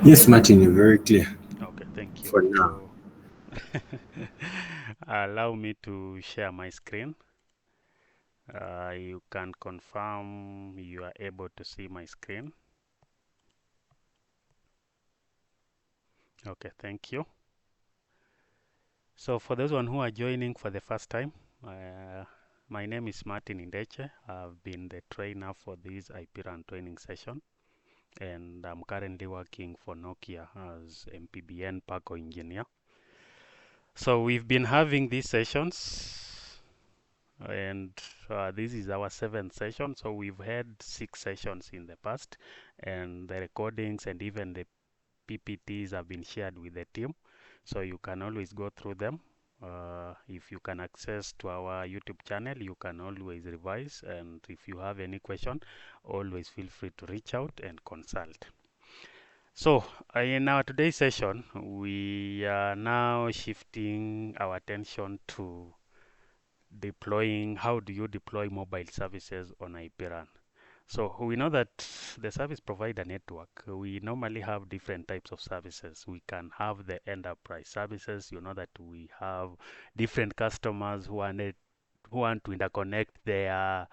Yes, Martin, you're very clear Okay, thank you. for now. So allow me to share my screen. You can confirm you are able to see my screen. Okay, thank you. So for those one who are joining for the first time, uh, my name is Martin Indeche. I've been the trainer for this IPRAN training session, and I'm currently working for Nokia as MPBN Paco engineer. So we've been having these sessions, and this is our seventh session. So we've had 6 sessions in the past, and the recordings and even the PPTs have been shared with the team. So you can always go through them. If you can access to our YouTube channel, you can always revise. And if you have any question, always feel free to reach out and consult. So in our today's session, we are now shifting our attention to deploying, how do you deploy mobile services on IPRAN? So we know that the service provider network, we normally have different types of services. We can have the enterprise services. You know that we have different customers who want to interconnect their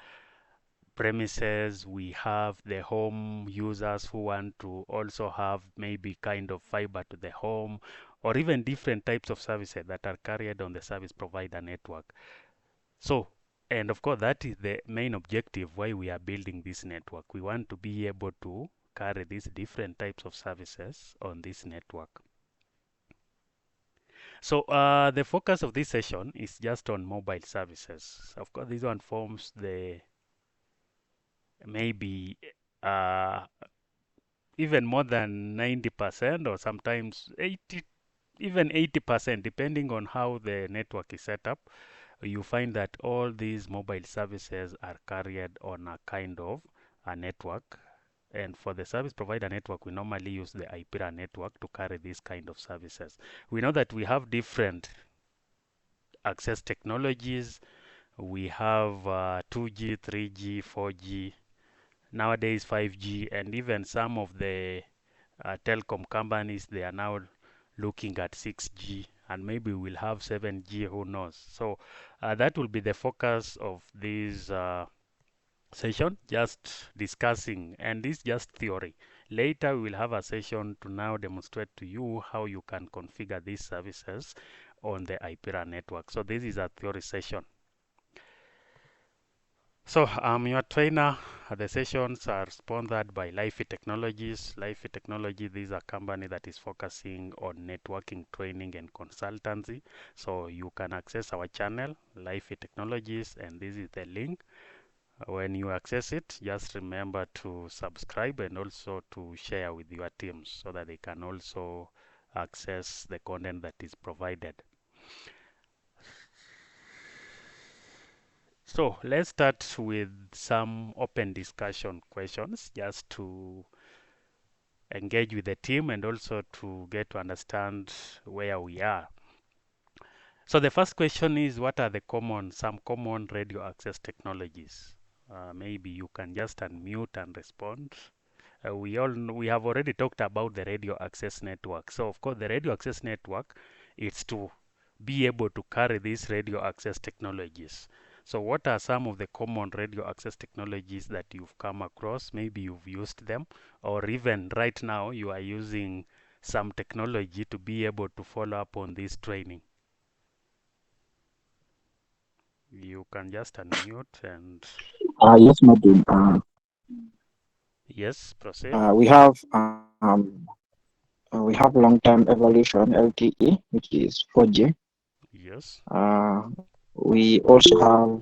premises. We have the home users who want to also have maybe kind of fiber to the home, or even different types of services that are carried on the service provider network. So, and of course, that is the main objective why we are building this network. We want to be able to carry these different types of services on this network. So, the focus of this session is just on mobile services. Of course, this one forms the maybe uh, even more than 90% or sometimes 80, even 80%, depending on how the network is set up. You find that all these mobile services are carried on a kind of a network. And for the service provider network, we normally use the IPRA network to carry these kind of services. We know that we have different access technologies. We have 2G, 3G, 4G, nowadays 5G, and even some of the telecom companies, they are now looking at 6G, and maybe we'll have 7G, who knows. So that will be the focus of this session, just discussing, and this just theory. Later we'll have a session to now demonstrate to you how you can configure these services on the IPRA network. So this is a theory session. So I'm your trainer. The sessions are sponsored by Lifey Technologies. Lifey Technology, this is a company that is focusing on networking, training, and consultancy. So you can access our channel, Lifey Technologies, and this is the link. When you access it, just remember to subscribe and also to share with your teams so that they can also access the content that is provided. So let's start with some open discussion questions just to engage with the team and also to get to understand where we are. So the first question is, what are some common radio access technologies? Maybe you can just unmute and respond. We have already talked about the radio access network. So of course the radio access network is to be able to carry these radio access technologies. So what are some of the common radio access technologies that you've come across? Maybe you've used them, or even right now you are using some technology to be able to follow up on this training. You can just unmute and Yes, Martin. yes, proceed. We have long-term evolution LTE, which is 4G. Yes, We also have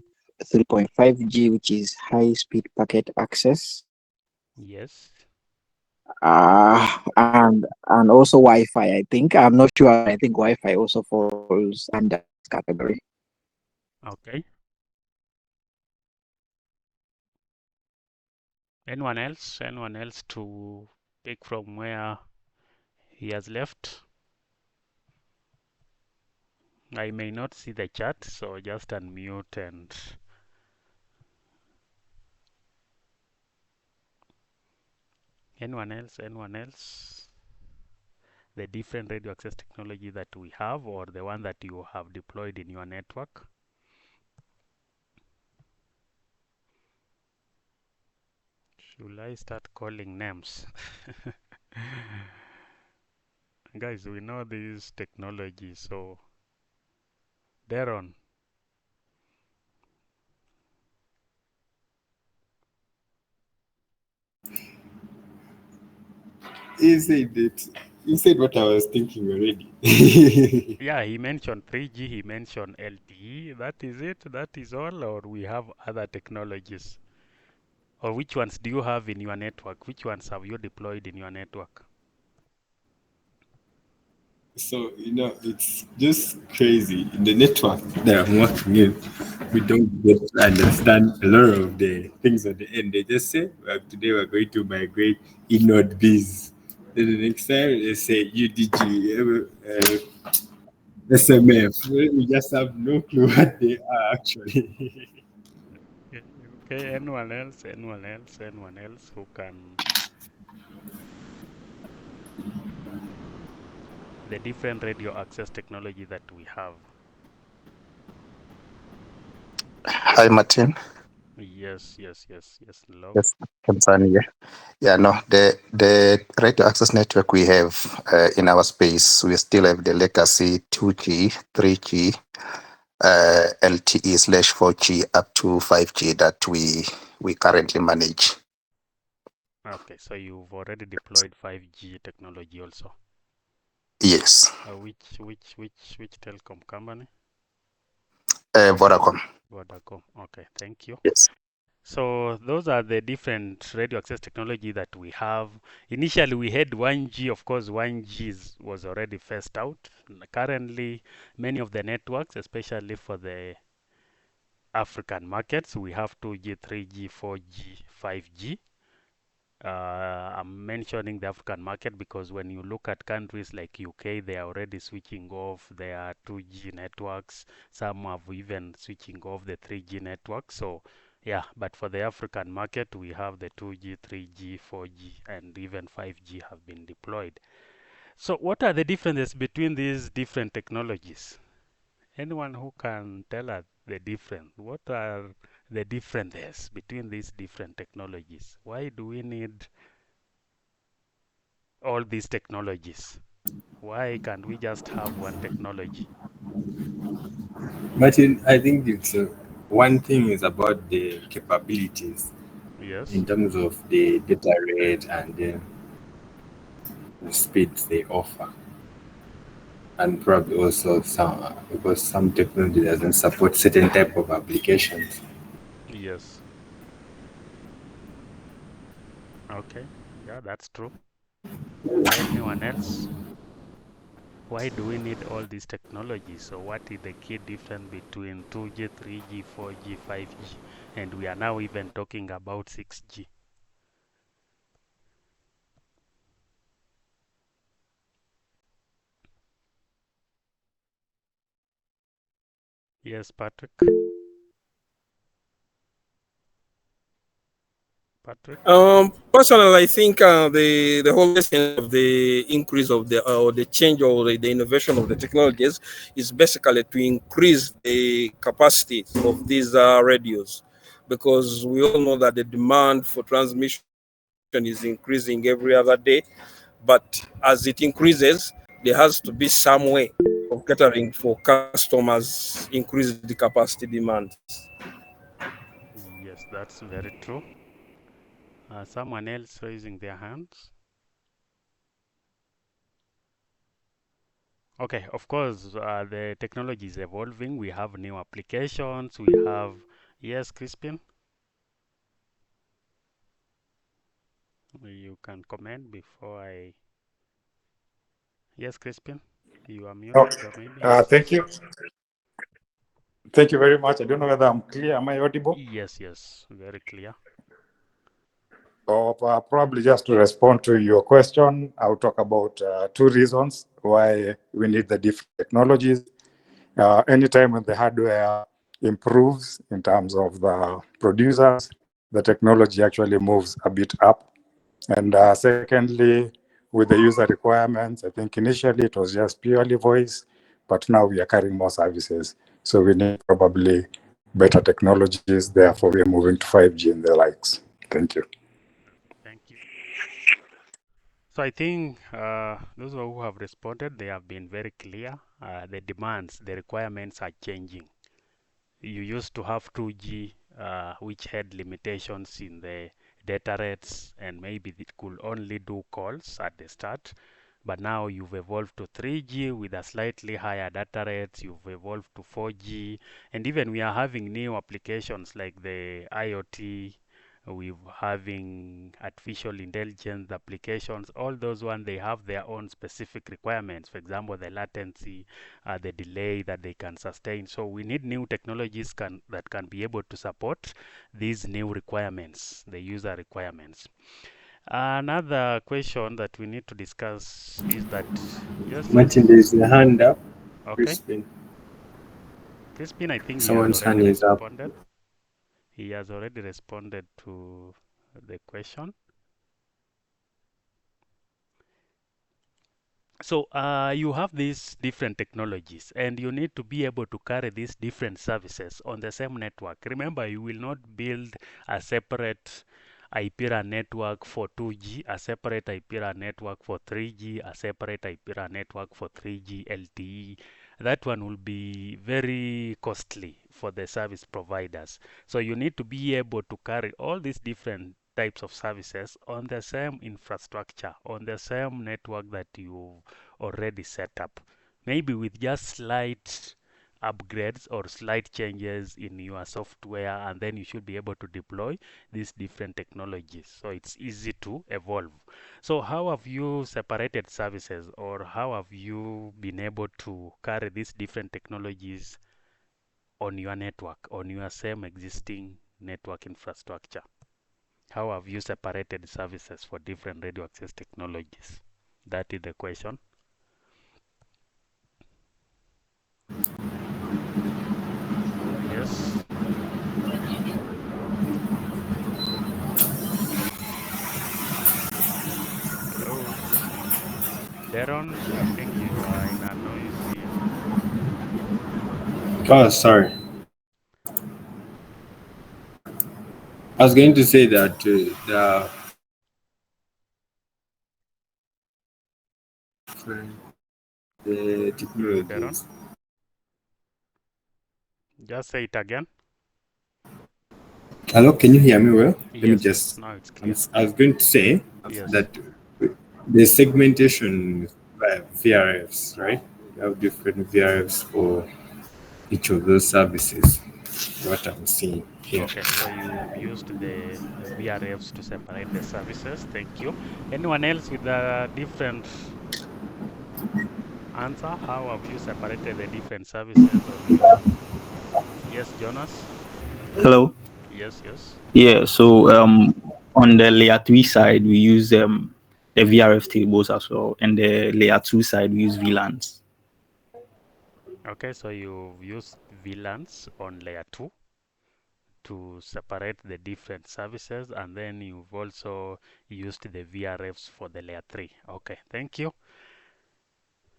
3.5G, which is high-speed packet access. yes. And also Wi-Fi. I think I'm not sure. I think Wi-Fi also falls under this category. Okay. Anyone else? Anyone else to pick from where he has left? I may not see the chat, so just unmute and anyone else? Anyone else? the different radio access technology that we have or the one that you have deployed in your network? Should I start calling names? Guys, we know this technology, so Darren. He said it. He said what I was thinking already. Yeah, he mentioned 3G, he mentioned LTE. That is it? That is all? Or we have other technologies? Or which ones do you have in your network? Which ones have you deployed in your network? So, it's just crazy. In the network that I'm working in, we don't get to understand a lot of the things at the end. They just say, well, today we're going to migrate inode bees. Then the next time they say UDG, SMF. We just have no clue what they are actually. Okay, okay, anyone else? Anyone else? Anyone else who can the different radio access technology that we have? Hi, Martin. Yes, yes, yes, yes, love. Yes, Kamsani here. Yeah, no, the radio access network we have in our space, we still have the legacy 2G, 3G, LTE slash 4G up to 5G that we currently manage. Okay, so you've already deployed 5G technology also. Yes, Which telecom company? Vodacom. Vodacom. Okay, thank you. Yes. So those are the different radio access technology that we have. Initially, we had 1G. Of course, 1G was already phased out. Currently, many of the networks, especially for the African markets, we have 2G, 3G, 4G, 5G. I'm mentioning the African market because when you look at countries like UK, they are already switching off their 2G networks. Some have even switching off the 3G network. So yeah, but for the African market, we have the 2G, 3G, 4G, and even 5G have been deployed. So what are the differences between these different technologies? Anyone who can tell us the difference? What are the differences between these different technologies? Why do we need all these technologies? Why can't we just have one technology? Martin, I think it's one thing is about the capabilities Yes, in terms of the data rate and the speeds they offer, and probably also some because some technology doesn't support certain type of applications. yes. Okay, yeah, that's true. Anyone else? Why do we need all these technologies? So what is the key difference between 2G, 3G, 4G, 5G, and we are now even talking about 6G? Yes, Patrick. Patrick. Personally, I think the whole essence of the increase of the or the change or the innovation of the technologies is basically to increase the capacity of these radios, because we all know that the demand for transmission is increasing every other day. But as it increases, there has to be some way of catering for customers' increased capacity demands. Yes, that's very true. Someone else raising their hands? Okay, of course, the technology is evolving. We have new applications. We have, yes, Crispin, you can comment before I, yes, Crispin, you are Oh, muted or maybe, yes. thank you. Thank you very much. I don't know whether I'm clear. Am I audible? Yes, yes, very clear. Or probably just to respond to your question, I'll talk about two reasons why we need the different technologies. Anytime when the hardware improves in terms of the producers, the technology actually moves a bit up. And secondly, with the user requirements. I think initially it was just purely voice, but now we are carrying more services. So we need probably better technologies. Therefore, we are moving to 5G and the likes. Thank you. Thank you. So I think those who have responded, they have been very clear. The demands, the requirements are changing. You used to have 2G, which had limitations in the data rates, and maybe it could only do calls at the start. But now you've evolved to 3G with a slightly higher data rates. You've evolved to 4G, and even we are having new applications like the IoT. We're having artificial intelligence applications. All those ones, they have their own specific requirements. For example, the latency, the delay that they can sustain. So we need new technologies that can be able to support these new requirements, the user requirements. Another question that we need to discuss is that, yes, Martin, yes, there's a hand up. okay. Crispin. Crispin, I think he has Someone's hand already is up. responded. He has already responded to the question. So you have these different technologies, and you need to be able to carry these different services on the same network. Remember, you will not build a separate IPRAN network for 2G, a separate IPRAN network for 3G, a separate IPRAN network for 3G LTE. That one will be very costly for the service providers. So you need to be able to carry all these different types of services on the same infrastructure, on the same network that you already set up. Maybe with just slight upgrades or slight changes in your software, and then you should be able to deploy these different technologies. So it's easy to evolve. So how have you separated services, or how have you been able to carry these different technologies on your network, on your same existing network infrastructure? How have you separated services for different radio access technologies? That is the question. Yes. Hello. Darren, I think you are in a noisy. Oh, sorry. I was going to say that the Yes, Darren. technologies. Just say it again. Hello, can you hear me well? Let me Yes, yes. just. Now it's clear. I was going to say Yes. that the segmentation by VRFs, right? You have different VRFs for each of those services. What I'm seeing here. Okay, so you've used the VRFs to separate the services. Thank you. Anyone else with a different answer? How have you separated the different services on your... Yes, Jonas? Hello. Yes, yes. Yeah. So on the layer 3 side, we use the VRF tables as well, and the layer 2 side we use VLANs. Okay, so you've used VLANs on layer 2 to separate the different services, and then you've also used the VRFs for the layer 3. Okay, thank you.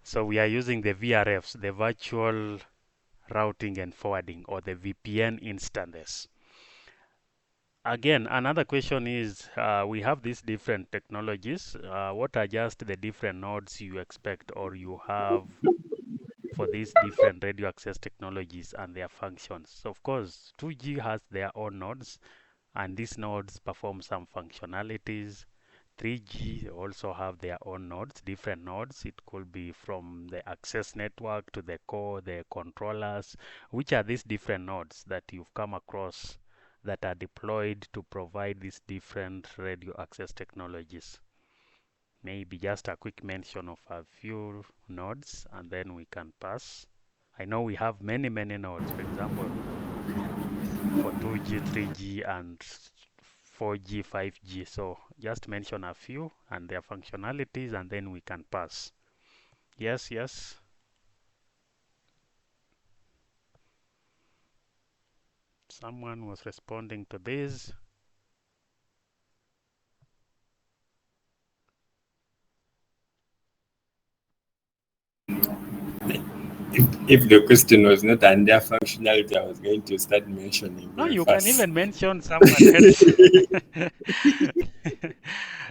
So we are using the VRFs, the virtual routing and forwarding, or the VPN instances. Again, another question is, we have these different technologies. What are just the different nodes you expect or you have for these different radio access technologies and their functions? So of course, 2G has their own nodes, and these nodes perform some functionalities. 3G also have their own nodes, different nodes. It could be from the access network to the core, the controllers. Which are these different nodes that you've come across that are deployed to provide these different radio access technologies? Maybe just a quick mention of a few nodes, and then we can pass. I know we have many, many nodes. For example, for 2G, 3G, and 4G, 5G. So just mention a few and their functionalities, and then we can pass. Yes, yes. Someone was responding to this. if the question was not under functionality, I was going to start mentioning No, very you can fast. even mention someone else.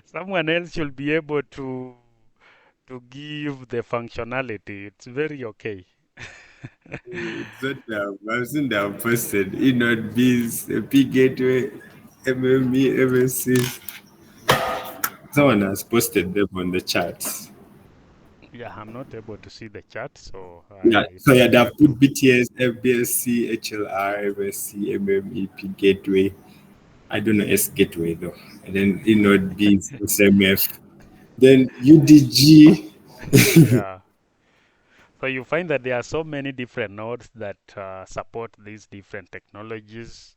Someone else should be able to give the functionality. It's very okay. It's what I've seen that I've posted. Not bees, a P gateway, MME, MSC. Someone has posted them on the charts. Yeah, I'm not able to see the chat, so Yeah, it's so yeah, for they you have to. put BTS, FBSC, HLR, MSC, MMEP gateway. I don't know S gateway though. And then B SMF. Then UDG. Yeah. So you find that there are so many different nodes that support these different technologies.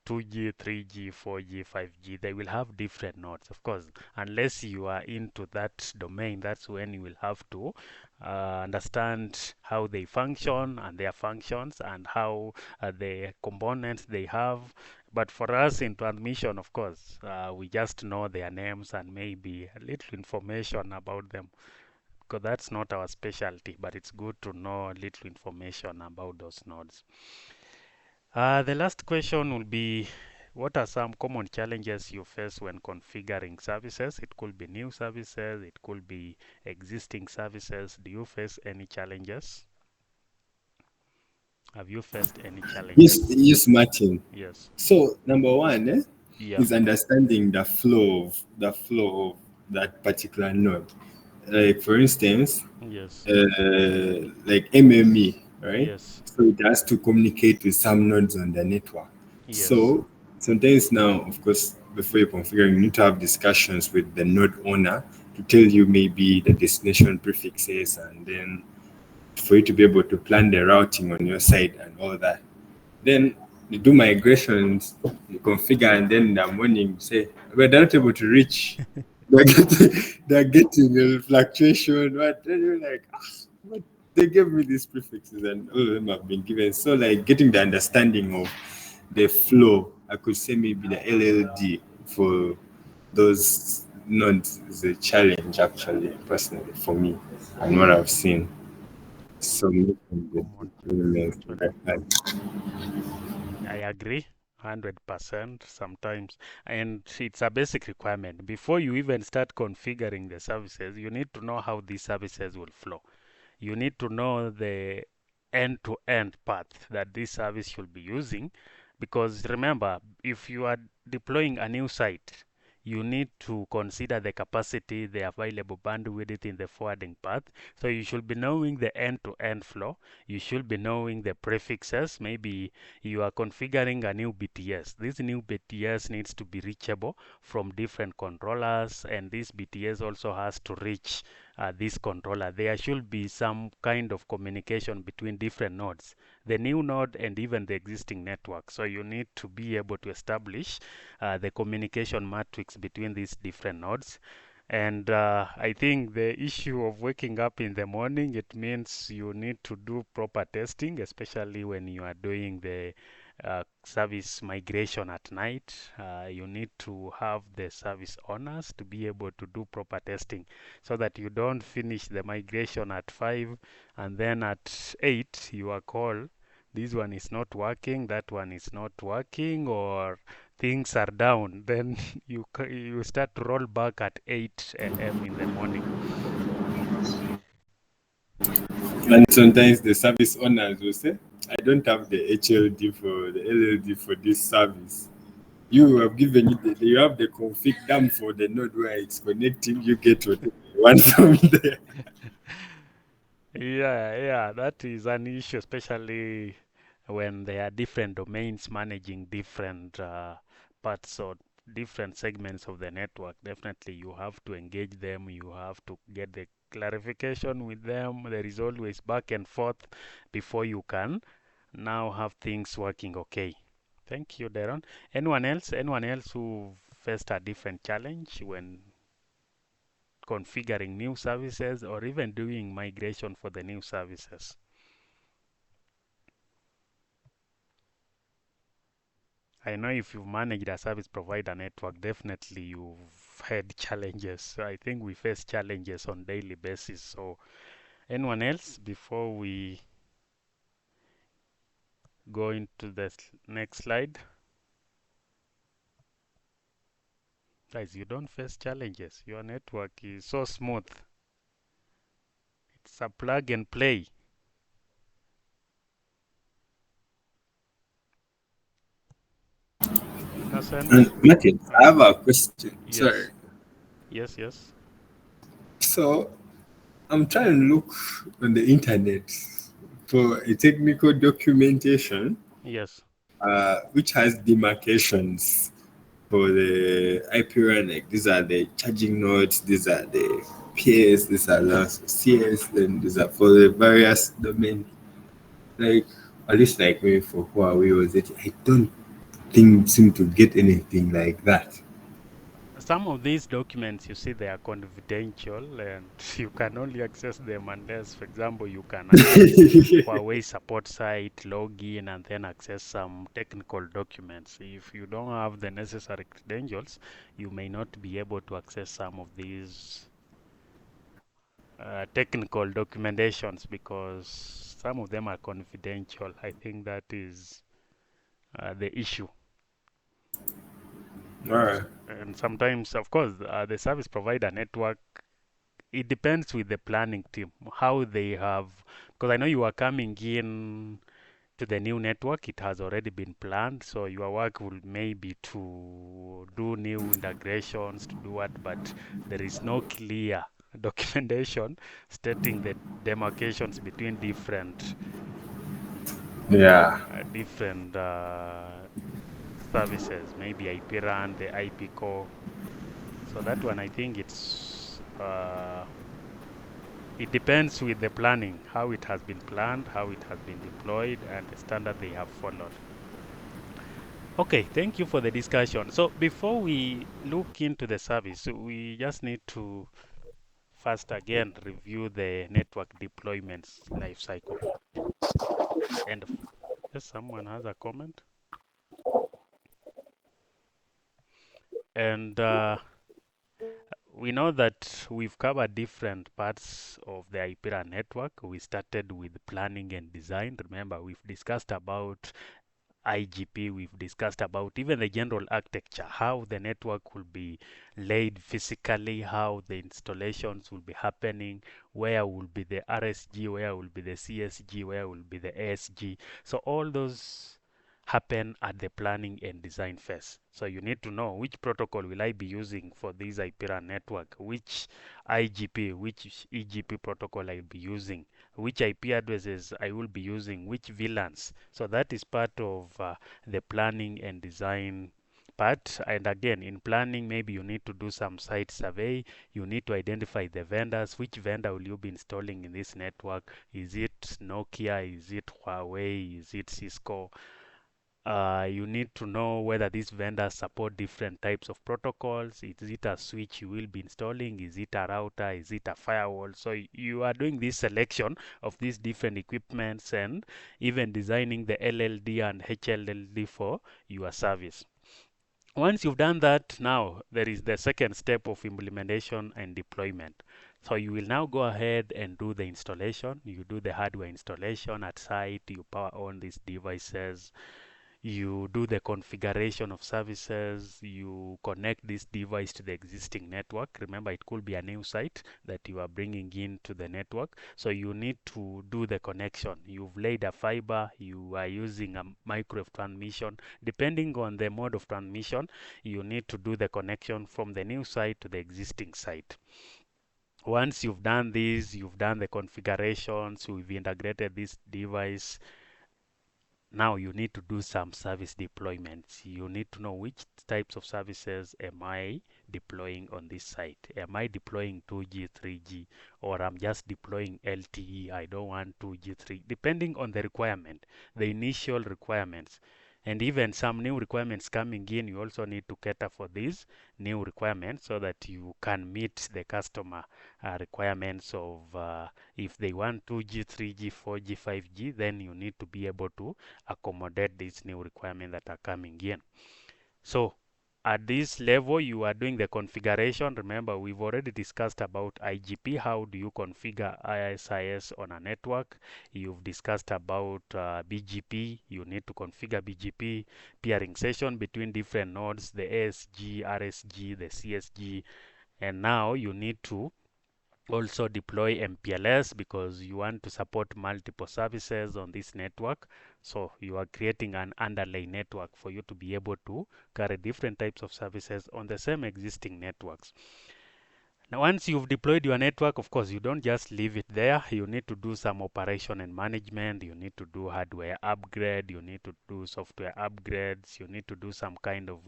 2G, 3G, 4G, 5G, they will have different nodes, of course. Unless you are into that domain, that's when you will have to understand how they function and their functions and how the components they have. But for us in transmission, of course, we just know their names and maybe a little information about them because that's not our specialty, but it's good to know a little information about those nodes. The last question will be, what are some common challenges you face when configuring services? It could be new services, it could be existing services. Do you face any challenges? Have you faced any Yes, challenges? yes, Martin. Yes. So number one Yeah. is understanding the flow of that particular node. Like for instance, Yes. like MME, right? Yes. So it has to communicate with some nodes on the network. Yes. So sometimes now, of course, before you're configuring, you need to have discussions with the node owner to tell you maybe the destination prefixes, and then for you to be able to plan the routing on your side and all that. Then you do migrations, you configure, and then in the morning you say, we're not able to reach. They're getting a fluctuation. What? Then you're like, what? They gave me these prefixes, and all of them have been given. So, like, getting the understanding of the flow, I could say maybe the LLD for those nodes is a challenge, actually, personally, for me, and what I've seen. So, making the Common challenge, improvements actually. that I had. I agree 100% sometimes, and it's a basic requirement. Before you even start configuring the services, you need to know how these services will flow. You need to know the end-to-end path that this service should be using, because remember, if you are deploying a new site, you need to consider the capacity, the available bandwidth in the forwarding path. So you should be knowing the end-to-end flow. You should be knowing the prefixes. Maybe you are configuring a new BTS. This new BTS needs to be reachable from different controllers, and this BTS also has to reach this controller. There should be some kind of communication between different nodes, the new node and even the existing network. So you need to be able to establish the communication matrix between these different nodes. And I think the issue of waking up in the morning, it means you need to do proper testing, especially when you are doing the service migration at night. You need to have the service owners to be able to do proper testing so that you don't finish the migration at 5 and then at 8 you are called, this one is not working, that one is not working, or things are down. Then you start to roll back at 8 a.m. in the morning. And sometimes the service owners will say, I don't have the HLD for the LLD for this service. You have given it, you have the config dump for the node where it's connecting, you get what you want from there. Yeah, that is an issue, especially when there are different domains managing different parts or different segments of the network. Definitely, you have to engage them, you have to get the clarification with them. There is always back and forth before you can now have things working okay. Thank you, Darren. Anyone else? Anyone else who faced a different challenge when configuring new services or even doing migration for the new services? I know if you've managed a service provider network, definitely you've had challenges. So I think we face challenges on daily basis. So Anyone else before we go into the next slide? Guys, you don't face challenges. Your network is so smooth. It's a plug and play. Innocent? And Martin, I have a question. Sorry. Yes. Yes, yes. So I'm trying to look on the internet for a technical documentation Yes. which has demarcations for the IPRAN. Like these are the charging nodes, these are the PS, these are the CS, then these are for the various domains. Like at least like maybe for Huawei was it? I don't think seem to get anything like that. Some of these documents, you see, they are confidential and you can only access them unless, for example, you can access Huawei support site, log in, and then access some technical documents. If you don't have the necessary credentials, you may not be able to access some of these technical documentations because some of them are confidential. I think that is the issue. All right. And sometimes, of course, the service provider network, it depends with the planning team how they have, because I know you are coming in to the new network, it has already been planned, so your work will maybe to do new integrations, to do what, but there is no clear documentation stating the demarcations between Yeah. different services, maybe IPRAN, the IP core. So that one, I think it depends with the planning, how it has been planned, how it has been deployed, and the standard they have followed. Okay, thank you for the discussion. So before we look into the service, we just need to first again review the network deployments life cycle. And yes, someone has a comment. And we know that we've covered different parts of the IPRA network. We started with planning and design. Remember, we've discussed about IGP, we've discussed about even the general architecture, how the network will be laid physically, how the installations will be happening, where will be the RSG, where will be the CSG, where will be the ASG. So all those happen at the planning and design phase. So you need to know which protocol will I be using for this IPRAN network, which IGP, which EGP protocol I'll be using, which IP addresses I will be using, which VLANs. So that is part of the planning and design part. And again, in planning, maybe you need to do some site survey. You need to identify the vendors. Which vendor will you be installing in this network? Is it Nokia? Is it Huawei? Is it Cisco? You need to know whether these vendors support different types of protocols. Is it a switch you will be installing? Is it a router? Is it a firewall? So you are doing this selection of these different equipments and even designing the LLD and HLLD for your service. Once you've done that, now there is the second step of implementation and deployment. So you will now go ahead and do the installation. You do the hardware installation at site, you power on these devices, you do the configuration of services, you connect this device to the existing network. Remember, it could be a new site that you are bringing into the network. So you need to do the connection. You've laid a fiber, you are using a microwave transmission. Depending on the mode of transmission, you need to do the connection from the new site to the existing site. Once you've done this, you've done the configurations, you've integrated this device, now you need to do some service deployments. You need to know which types of services am I deploying on this site. Am I deploying 2G, 3G, or I'm just deploying LTE? I don't want 2G, 3G, depending on the requirement, the initial requirements. And even some new requirements coming in, you also need to cater for these new requirements so that you can meet the customer requirements of if they want 2G, 3G, 4G, 5G, then you need to be able to accommodate these new requirements that are coming in. So at this level, you are doing the configuration. Remember, we've already discussed about IGP. How do you configure ISIS on a network? You've discussed about BGP. You need to configure BGP, peering session between different nodes, the ASG, RSG, the CSG. And now you need to also deploy MPLS because you want to support multiple services on this network. So you are creating an underlay network for you to be able to carry different types of services on the same existing networks. Now, once you've deployed your network, of course, you don't just leave it there. You need to do some operation and management. You need to do hardware upgrade. You need to do software upgrades. You need to do some kind of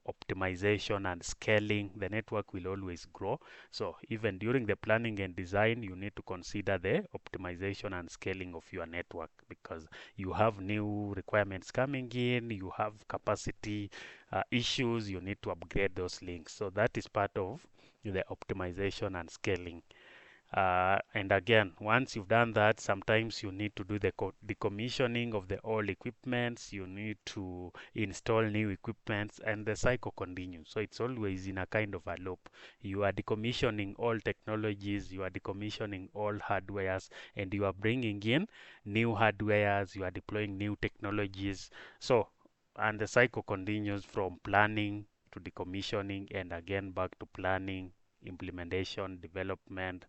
optimization and scaling. The network will always grow. So even during the planning and design, you need to consider the optimization and scaling of your network because you have new requirements coming in. You have capacity issues. You need to upgrade those links. So that is part of the optimization and scaling. And again, once you've done that, sometimes you need to do the decommissioning of the old equipments. You need to install new equipments, and the cycle continues. So it's always in a kind of a loop. You are decommissioning all technologies, you are decommissioning all hardwares, and you are bringing in new hardwares. You are deploying new technologies. So, and the cycle continues from planning to decommissioning, and again back to planning, implementation, development,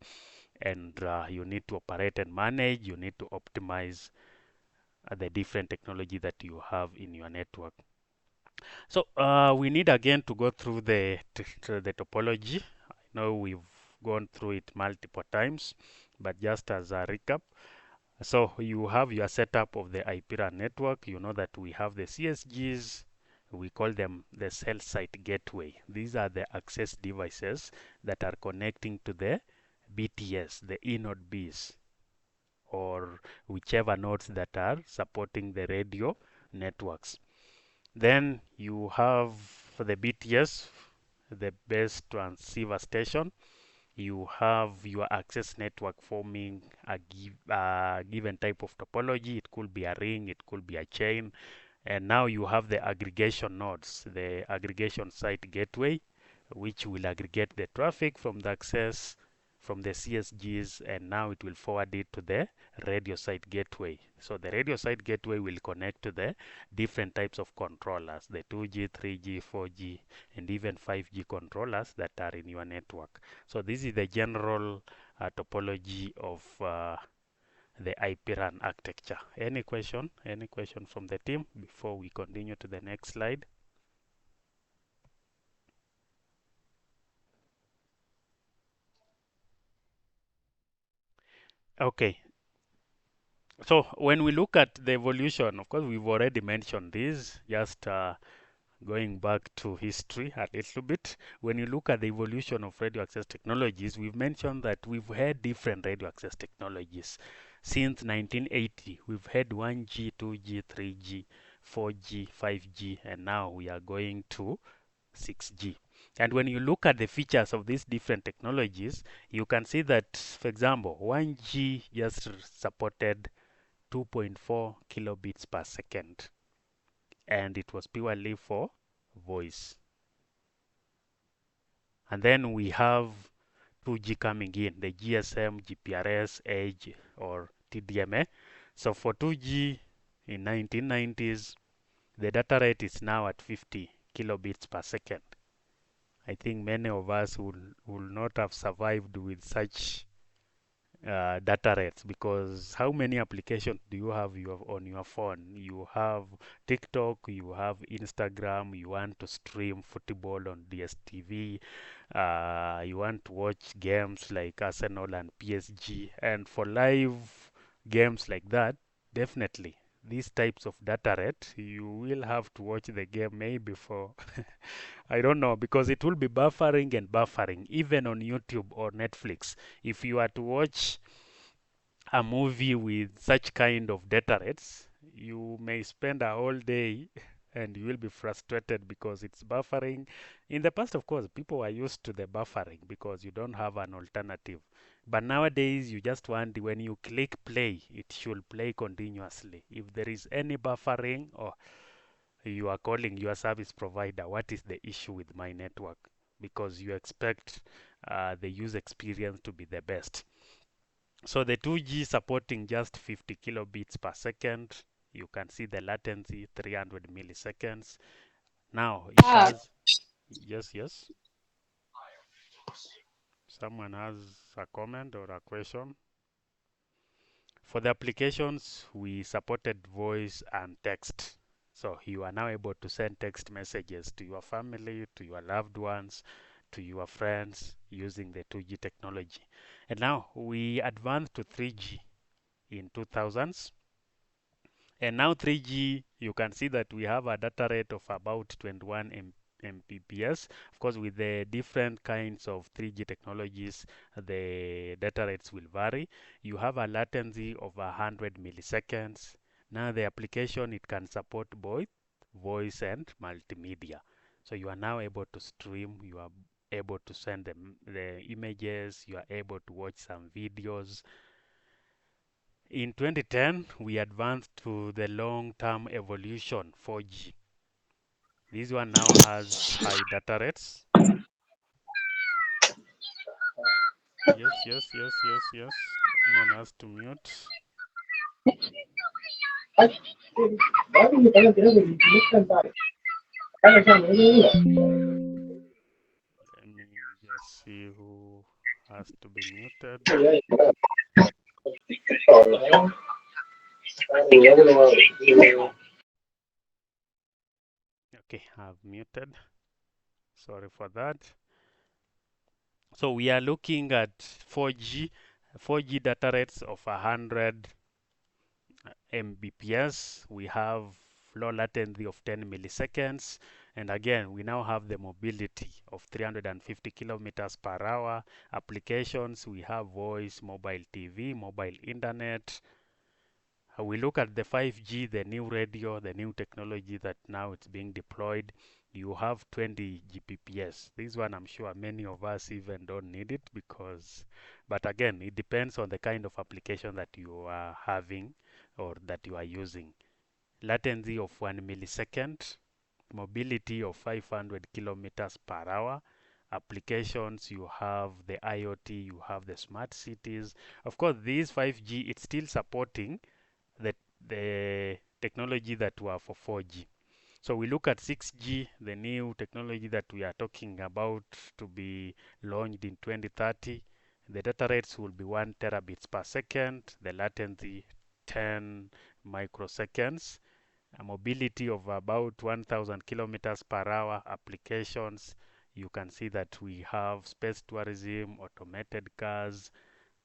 and you need to operate and manage. You need to optimize the different technology that you have in your network. So we need again to go through the topology. I know we've gone through it multiple times, but just as a recap, so you have your setup of the IPRAN network. You know that we have the CSGs. We call them the cell site gateway. These are the access devices that are connecting to the BTS, the E-node Bs, or whichever nodes that are supporting the radio networks. Then you have the BTS, the base transceiver station. You have your access network forming a given type of topology. It could be a ring, it could be a chain. And now you have the aggregation nodes, the aggregation site gateway, which will aggregate the traffic from the access from the CSGs, and now it will forward it to the radio site gateway. So the radio site gateway will connect to the different types of controllers, the 2G, 3G, 4G, and even 5G controllers that are in your network. So this is the general topology of the IPRAN architecture. Any question? Any question from the team before we continue to the next slide? Okay. So when we look at the evolution, of course, we've already mentioned this, just going back to history a little bit. When you look at the evolution of radio access technologies, we've mentioned that we've had different radio access technologies. Since 1980, we've had 1G, 2G, 3G, 4G, 5G, and now we are going to 6G. And when you look at the features of these different technologies, you can see that, for example, 1G just supported 2.4 kilobits per second, and it was purely for voice. And then we have 2G coming in, the GSM, GPRS, Edge, or TDMA. So for 2G in 1990s, the data rate is now at 50 kilobits per second. I think many of us will not have survived with such data rates, because how many applications do you have on your phone? You have TikTok, you have Instagram, you want to stream football on DSTV, you want to watch games like Arsenal and PSG, and for live games like that, definitely these types of data rate, you will have to watch the game maybe for I don't know, because it will be buffering and buffering even on YouTube or Netflix. If you are to watch a movie with such kind of data rates, you may spend a whole day and you will be frustrated because it's buffering. In the past, of course, people were used to the buffering because you don't have an alternative. But nowadays, you just want, when you click play, it should play continuously. If there is any buffering, or you are calling your service provider, what is the issue with my network? Because you expect the user experience to be the best. So the 2G supporting just 50 kilobits per second. You can see the latency 300 milliseconds. Now it has, yes. Someone has a comment or a question? For the applications, we supported voice and text. So you are now able to send text messages to your family, to your loved ones, to your friends using the 2G technology. And now we advanced to 3G in 2000s. And now 3G, you can see that we have a data rate of about 21 Mbps. Of course, with the different kinds of 3G technologies, the data rates will vary. You have a latency of 100 milliseconds. Now the application, it can support both voice and multimedia. So you are now able to stream, you are able to send the images, you are able to watch some videos. In 2010, we advanced to the long-term evolution 4G. This one now has high data rates. Yes. Someone has to mute. Let me just see who has to be muted. Okay, I've muted. Sorry for that. So we are looking at 4G data rates of 100 Mbps. We have low latency of 10 milliseconds. And again, we now have the mobility of 350 kilometers per hour. Applications, we have voice, mobile TV, mobile internet. We look at the 5G, the new radio, the new technology that now it's being deployed. You have 20 Gbps. This one, I'm sure many of us even don't need it because, but again, it depends on the kind of application that you are having or that you are using. Latency of 1 millisecond, mobility of 500 kilometers per hour. Applications, you have the IoT, you have the smart cities. Of course, this 5G, it's still supporting the technology that were for 4G. So we look at 6G, the new technology that we are talking about to be launched in 2030. The data rates will be 1 terabits per second, the latency 10 microseconds, a mobility of about 1,000 kilometers per hour. Applications, you can see that we have space tourism, automated cars.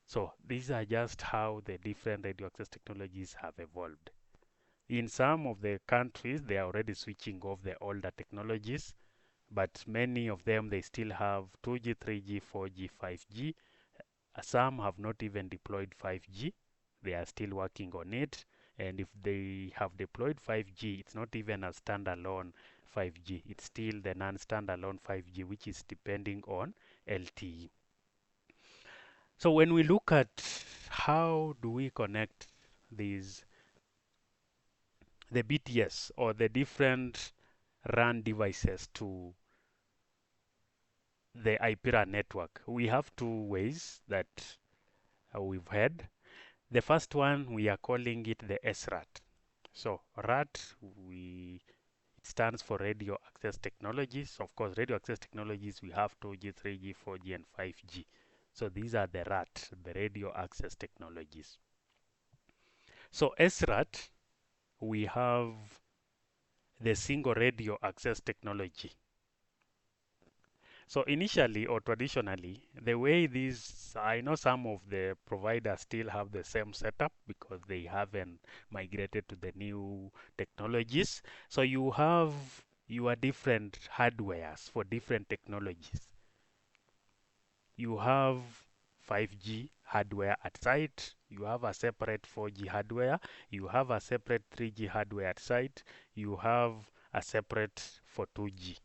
So these are just how the different radio access technologies have evolved. In some of the countries, they are already switching off the older technologies, but many of them, they still have 2G, 3G, 4G, 5G. Some have not even deployed 5G. They are still working on it. And if they have deployed 5G, it's not even a standalone 5G. It's still the non-standalone 5G, which is depending on LTE. So when we look at how do we connect the BTS or the different RAN devices to the IPRAN network, we have two ways that we've had. The first one, we are calling it the SRAT. So RAT, it stands for Radio Access Technologies. Of course, radio access technologies, we have 2G, 3G, 4G, and 5G. So these are the RAT, the radio access technologies. So SRAT, we have the single radio access technology. So initially or traditionally, the way I know some of the providers still have the same setup because they haven't migrated to the new technologies. So you have your different hardwares for different technologies. You have 5G hardware at site, you have a separate 4G hardware, you have a separate 3G hardware at site, you have a separate for 2G.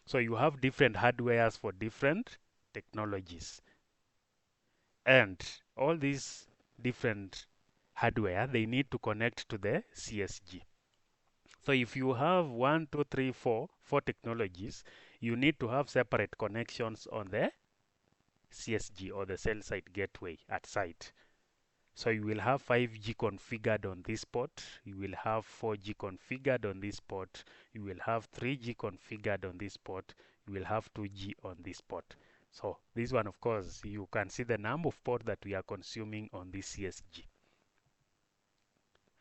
So you have different hardwares for different technologies. And all these different hardware, they need to connect to the CSG. So if you have one, two, three, four technologies, you need to have separate connections on the CSG or the cell site gateway at site. So you will have 5G configured on this port, you will have 4G configured on this port, you will have 3G configured on this port, you will have 2G on this port. So this one, of course, you can see the number of ports that we are consuming on this CSG.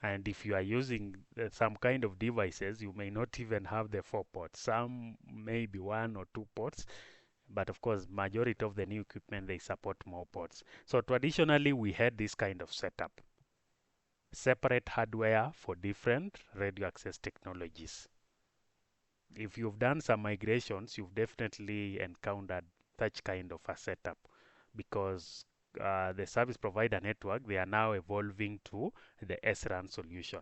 And if you are using some kind of devices, you may not even have the 4 ports. Some may be 1 or 2 ports, but of course, majority of the new equipment, they support more ports. So traditionally, we had this kind of setup. Separate hardware for different radio access technologies. If you've done some migrations, you've definitely encountered such kind of a setup, because the service provider network, they are now evolving to the SRAN solution.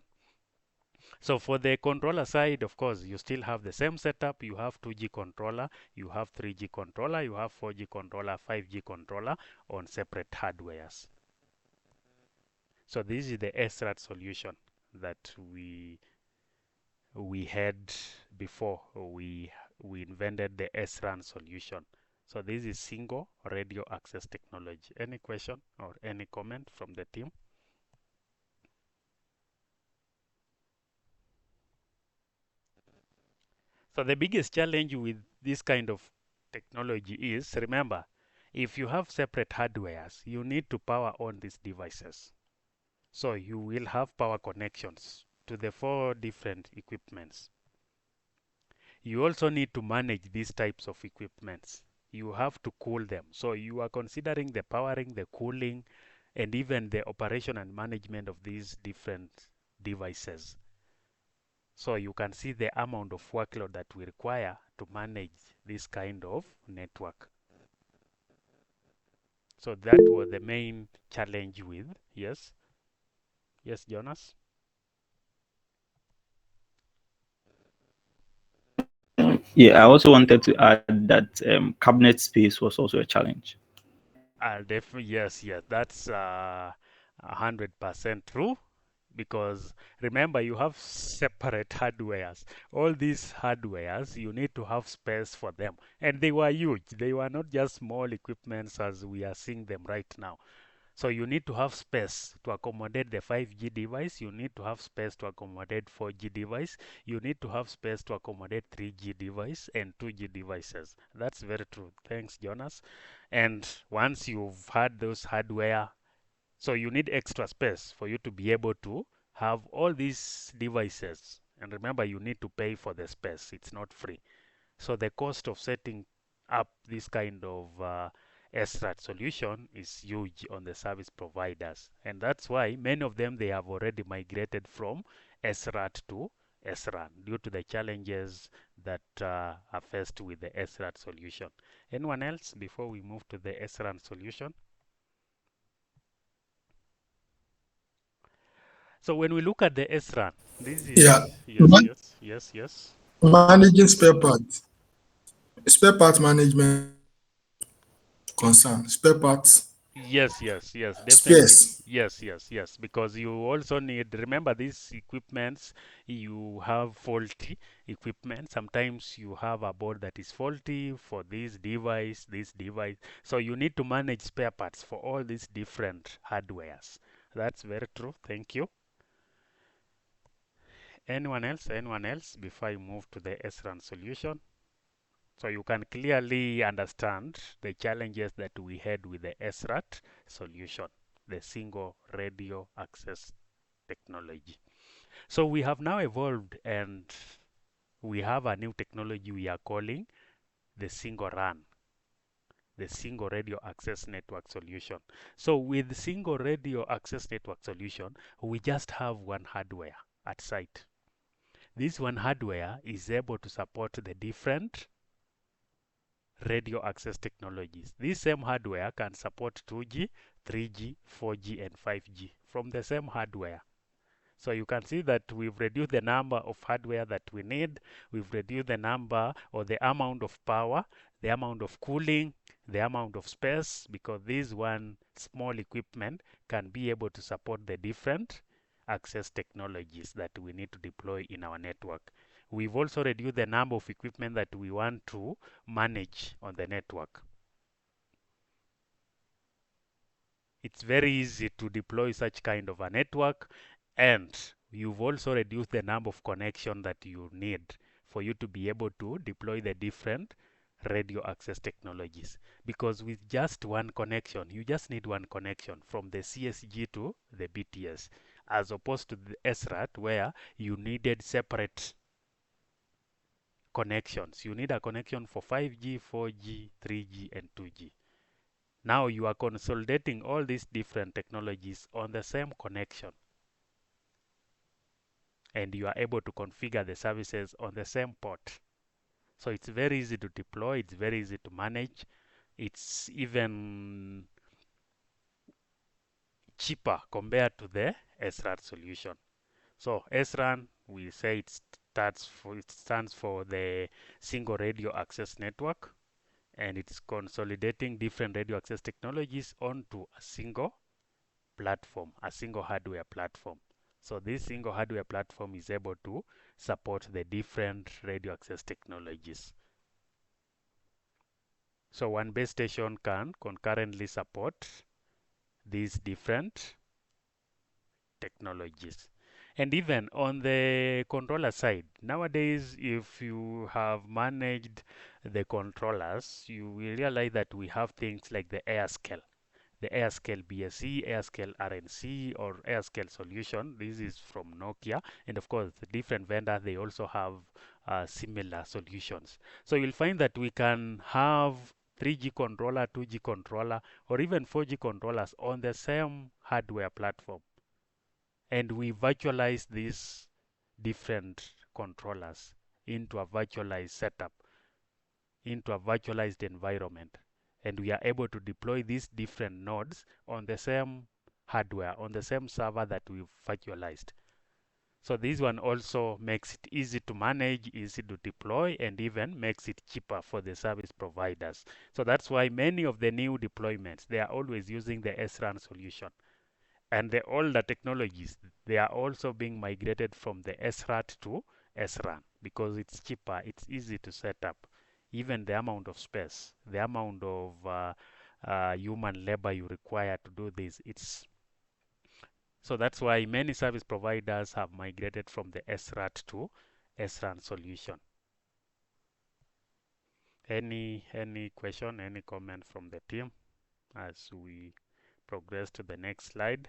So for the controller side, of course, you still have the same setup. You have 2G controller, you have 3G controller, you have 4G controller, 5G controller on separate hardwares. So this is the SRAT solution that we had before we invented the SRAN solution. So this is single radio access technology. Any question or any comment from the team? So the biggest challenge with this kind of technology is, remember, if you have separate hardwares, you need to power on these devices. So you will have power connections to the 4 different equipments. You also need to manage these types of equipments. You have to cool them. So you are considering the powering, the cooling, and even the operation and management of these different devices. So you can see the amount of workload that we require to manage this kind of network. So that was the main challenge with, yes? Yes, Jonas? Yeah, I also wanted to add that cabinet space was also a challenge. Definitely, yes, that's 100% true. Because remember, you have separate hardwares. All these hardwares, you need to have space for them. And they were huge. They were not just small equipments as we are seeing them right now. So you need to have space to accommodate the 5G device. You need to have space to accommodate 4G device. You need to have space to accommodate 3G device and 2G devices. That's very true. Thanks, Jonas. And once you've had those hardware, so you need extra space for you to be able to have all these devices. And remember, you need to pay for the space. It's not free. So the cost of setting up this kind of SRAT solution is huge on the service providers. And that's why many of them, they have already migrated from SRAT to SRAN due to the challenges that are faced with the SRAT solution. Anyone else before we move to the SRAN solution? So when we look at the SRAN, this is Yeah. yes. Managing spare parts management concern, spare parts Yes, definitely. spares. Yes, because you also need, remember these equipments, you have faulty equipment. Sometimes you have a board that is faulty for this device. So you need to manage spare parts for all these different hardwares. That's very true. Thank you. Anyone else before I move to the SRAN solution? So you can clearly understand the challenges that we had with the SRAT solution, the single radio access technology. So we have now evolved and we have a new technology we are calling the single RAN, the single radio access network solution. So with single radio access network solution, we just have one hardware at site. This one hardware is able to support the different radio access technologies. This same hardware can support 2G, 3G, 4G, and 5G from the same hardware. So you can see that we've reduced the number of hardware that we need. We've reduced the number or the amount of power, the amount of cooling, the amount of space, because this one small equipment can be able to support the different access technologies that we need to deploy in our network. We've also reduced the number of equipment that we want to manage on the network. It's very easy to deploy such kind of a network, and you've also reduced the number of connection that you need for you to be able to deploy the different radio access technologies. Because with just one connection, you just need one connection from the CSG to the BTS, as opposed to the SRAT where you needed separate connections. You need a connection for 5G, 4G, 3G, and 2G. Now you are consolidating all these different technologies on the same connection, and you are able to configure the services on the same port. So it's very easy to deploy, it's very easy to manage, it's even cheaper compared to the SRAN solution. So SRAN, we say it stands for the single radio access network, and it's consolidating different radio access technologies onto a single platform, a single hardware platform. So this single hardware platform is able to support the different radio access technologies. So one base station can concurrently support these different technologies. And even on the controller side, nowadays, if you have managed the controllers, you will realize that we have things like the AirScale. The AirScale BSC, AirScale RNC, or AirScale solution. This is from Nokia. And of course, the different vendors, they also have similar solutions. So you'll find that we can have 3G controller, 2G controller, or even 4G controllers on the same hardware platform. And we virtualize these different controllers into a virtualized setup, into a virtualized environment. And we are able to deploy these different nodes on the same hardware, on the same server that we've virtualized. So this one also makes it easy to manage, easy to deploy, and even makes it cheaper for the service providers. So that's why many of the new deployments, they are always using the SRAN solution. And the older technologies, they are also being migrated from the SRAT to SRAN because it's cheaper, it's easy to set up. Even the amount of space, the amount of human labor you require to do this, so that's why many service providers have migrated from the SRAT to SRAN solution. Any question, any comment from the team as we progress to the next slide?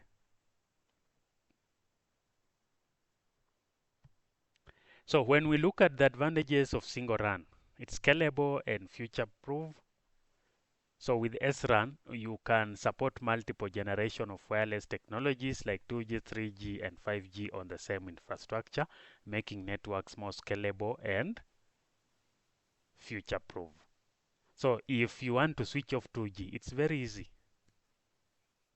So when we look at the advantages of single RAN, it's scalable and future-proof. So with SRAN, you can support multiple generation of wireless technologies like 2G, 3G, and 5G on the same infrastructure, making networks more scalable and future-proof. So if you want to switch off 2G, it's very easy.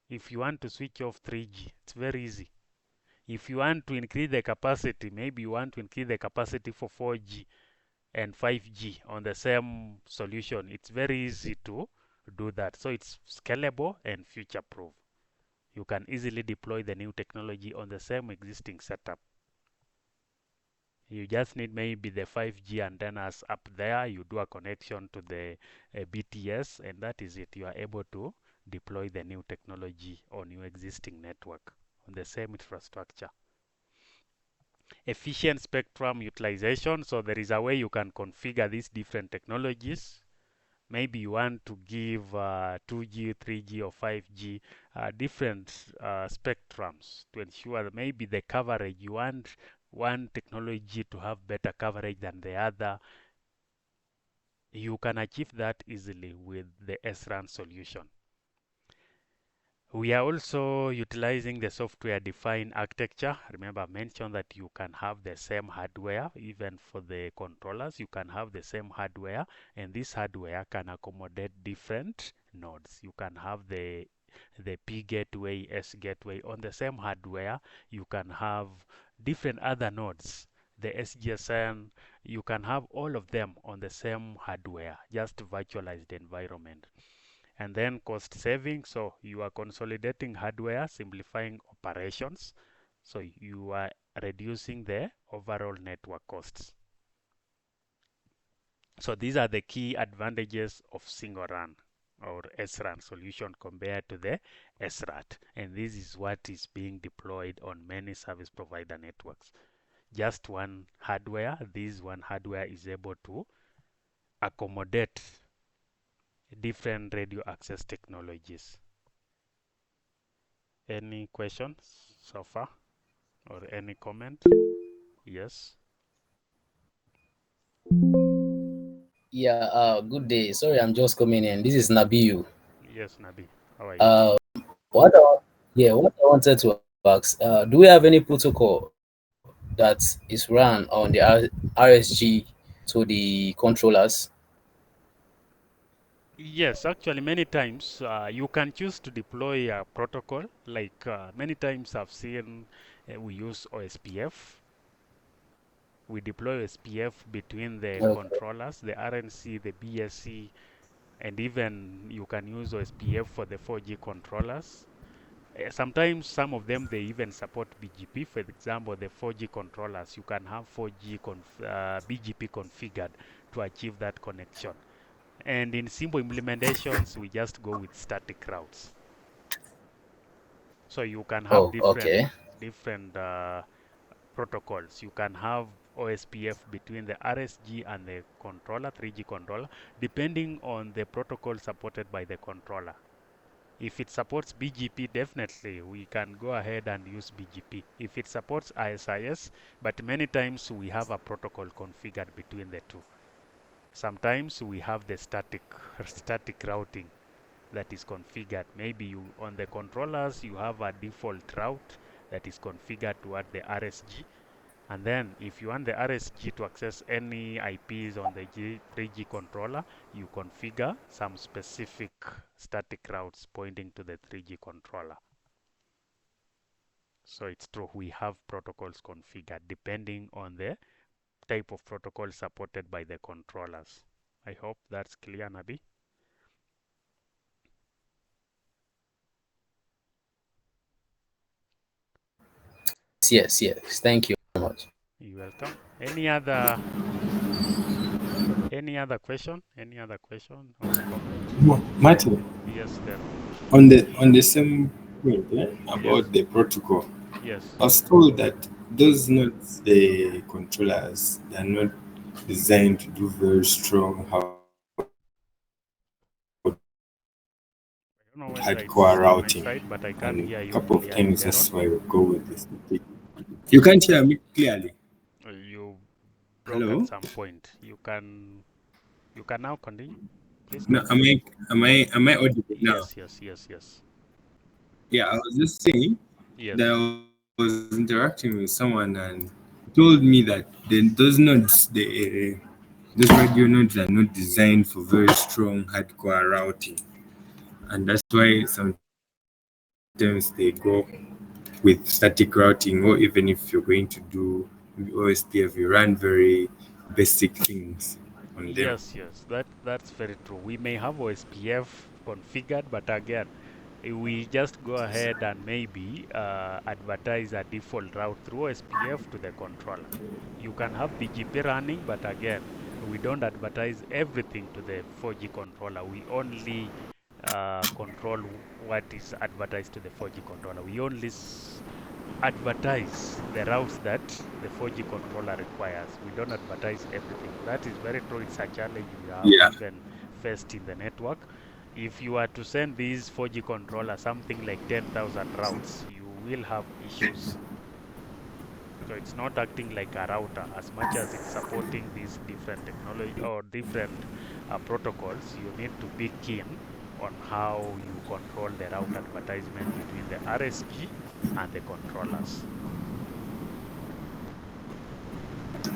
If you want to switch off 3G, it's very easy. If you want to increase the capacity, maybe you want to increase the capacity for 4G and 5G on the same solution, it's very easy to do that. So it's scalable and future-proof. You can easily deploy the new technology on the same existing setup. You just need maybe the 5G antennas up there. You do a connection to the BTS, and that is it. You are able to deploy the new technology on your existing network on the same infrastructure. Efficient spectrum utilization. So there is a way you can configure these different technologies. Maybe you want to give 2G, 3G, or 5G different spectrums to ensure that maybe the coverage, you want one technology to have better coverage than the other. You can achieve that easily with the SRAN solution. We are also utilizing the software-defined architecture. Remember, I mentioned that you can have the same hardware, even for the controllers, you can have the same hardware, and this hardware can accommodate different nodes. You can have the P gateway, S gateway on the same hardware. You can have different other nodes, the SGSN, you can have all of them on the same hardware, just virtualized environment. And then cost saving, so you are consolidating hardware, simplifying operations. So you are reducing the overall network costs. So these are the key advantages of single run or SRAN solution compared to the SRAT. And this is what is being deployed on many service provider networks. Just one hardware. This one hardware is able to accommodate different radio access technologies. Any questions so far or any comment? Yes. Yeah, good day. Sorry, I'm just coming in. This is Nabiu. Yes, Nabi. How are you? What I, what I wanted to ask, do we have any protocol that is run on the RSG to the controllers? Yes, actually, many times you can choose to deploy a protocol. Like many times I've seen we use OSPF. We deploy OSPF between the Okay. controllers, the RNC, the BSC, and even you can use OSPF for the 4G controllers. Sometimes some of them they even support BGP. For example, the 4G controllers, you can have 4G BGP configured to achieve that connection. And in simple implementations, we just go with static routes. So you can have Oh, okay. different protocols. You can have OSPF between the RSG and the controller, 3G controller, depending on the protocol supported by the controller. If it supports BGP, definitely we can go ahead and use BGP. If it supports ISIS, but many times we have a protocol configured between the two. Sometimes we have the static routing that is configured. Maybe you on the controllers you have a default route that is configured toward the RSG, and then if you want the RSG to access any IPs on the 3G controller, you configure some specific static routes pointing to the 3G controller. So it's true, we have protocols configured depending on the type of protocol supported by the controllers. I hope that's clear, Nabi. Yes. Thank you very much. You're welcome. Any other question? Any other question or comment? Martin, Yes, Dero. on the same point Yes. about the protocol, Yes. I was told that those nodes, the controllers, they are not designed to do very strong I don't know whether hardcore it's my routing, side, but I can't and hear a you couple of clearly, times Deron. that's why we go with this. You can't hear me clearly. You broke at Hello? some point. You can now continue. Please No, continue. am I audible now? Yes. Yeah, I was just saying that Yes. I was interacting with someone and told me that those radio nodes are not designed for very strong hardcore routing, and that's why sometimes they go with static routing, or even if you're going to do OSPF, you run very basic things on them. Yes. That's very true. We may have OSPF configured, but again, we just go ahead and maybe advertise a default route through OSPF to the controller. You can have BGP running, but again, we don't advertise everything to the 4G controller. We only control what is advertised to the 4G controller. We only advertise the routes that the 4G controller requires. We don't advertise everything. That is very true. It's a challenge we have Yeah. even faced in the network. If you are to send these 4G controller something like 10,000 routes, you will have issues. So it's not acting like a router as much as it's supporting these different technology or different protocols. You need to be keen on how you control the route advertisement between the RSG and the controllers.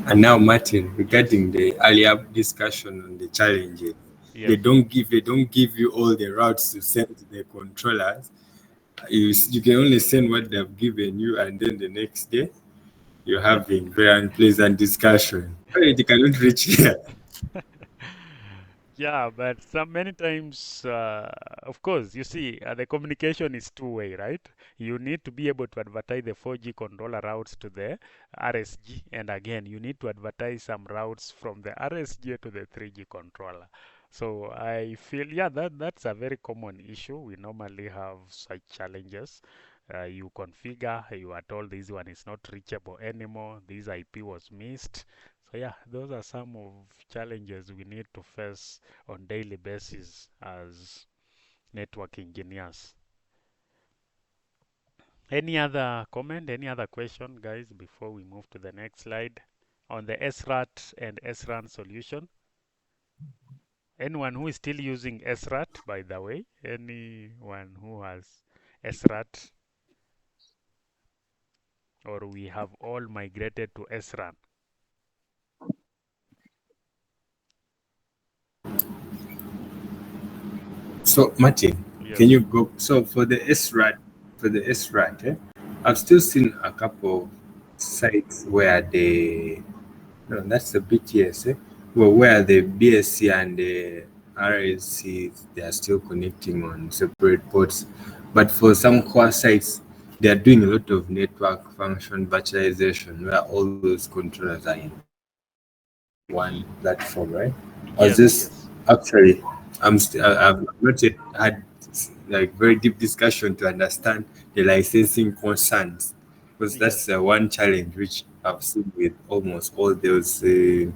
And now, Martin, Yes. regarding the earlier discussion on the challenges, Yes. they don't give you all the routes to send to the controllers. You can only send what they've given you, and then the next day you're having very unpleasant discussion. Sorry, they cannot reach here. Yeah, but many times, of course, you see, the communication is two-way, right? You need to be able to advertise the 4G controller routes to the RSG, and again, you need to advertise some routes from the RSG to the 3G controller. So I feel, yeah, that's a very common issue. We normally have such challenges. You configure, you are told this one is not reachable anymore, this IP was missed. So yeah, those are some of challenges we need to face on daily basis as network engineers. Any other comment, any other question, guys, before we move to the next slide on the SRAT and SRAN solution? Anyone who is still using SRAT, by the way? Anyone who has SRAT, or we have all migrated to SRAN? So Martin, can Yes. you go? So for the SRAT, I've still seen a couple of sites where they no, that's the BTS, well, where the BSC and the RSC they are still connecting on separate ports, but for some core sites, they are doing a lot of network function virtualization where all those controllers are in one platform, right? I was Yes, just yes. actually, I've not yet had like very deep discussion to understand the licensing concerns because that's Yes. one challenge which I've seen with almost all those the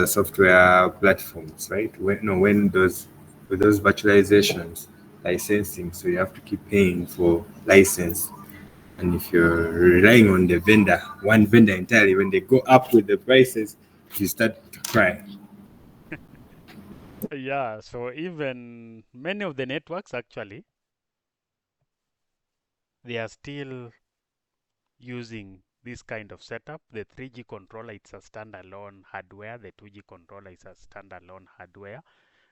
software platforms, right? When those with those virtualizations licensing, so you have to keep paying for license. And if you're relying on the vendor, one vendor entirely, when they go up with the prices, you start to cry. Yeah, so even many of the networks actually, they are still using this kind of setup. The 3G controller, it's a standalone hardware. The 2G controller is a standalone hardware.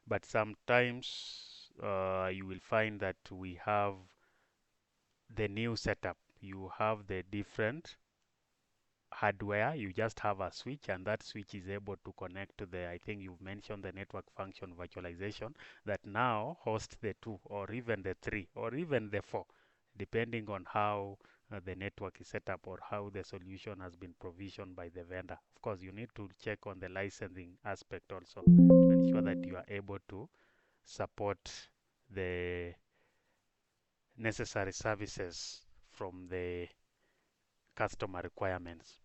But sometimes you will find that we have the new setup. You have the different hardware. You just have a switch, and that switch is able to connect to the, I think you've mentioned the network function virtualization that now hosts the 2 or even the 3 or even the 4, depending on how the network is set up or how the solution has been provisioned by the vendor. Of course, you need to check on the licensing aspect also to ensure that you are able to support the necessary services from the customer requirements.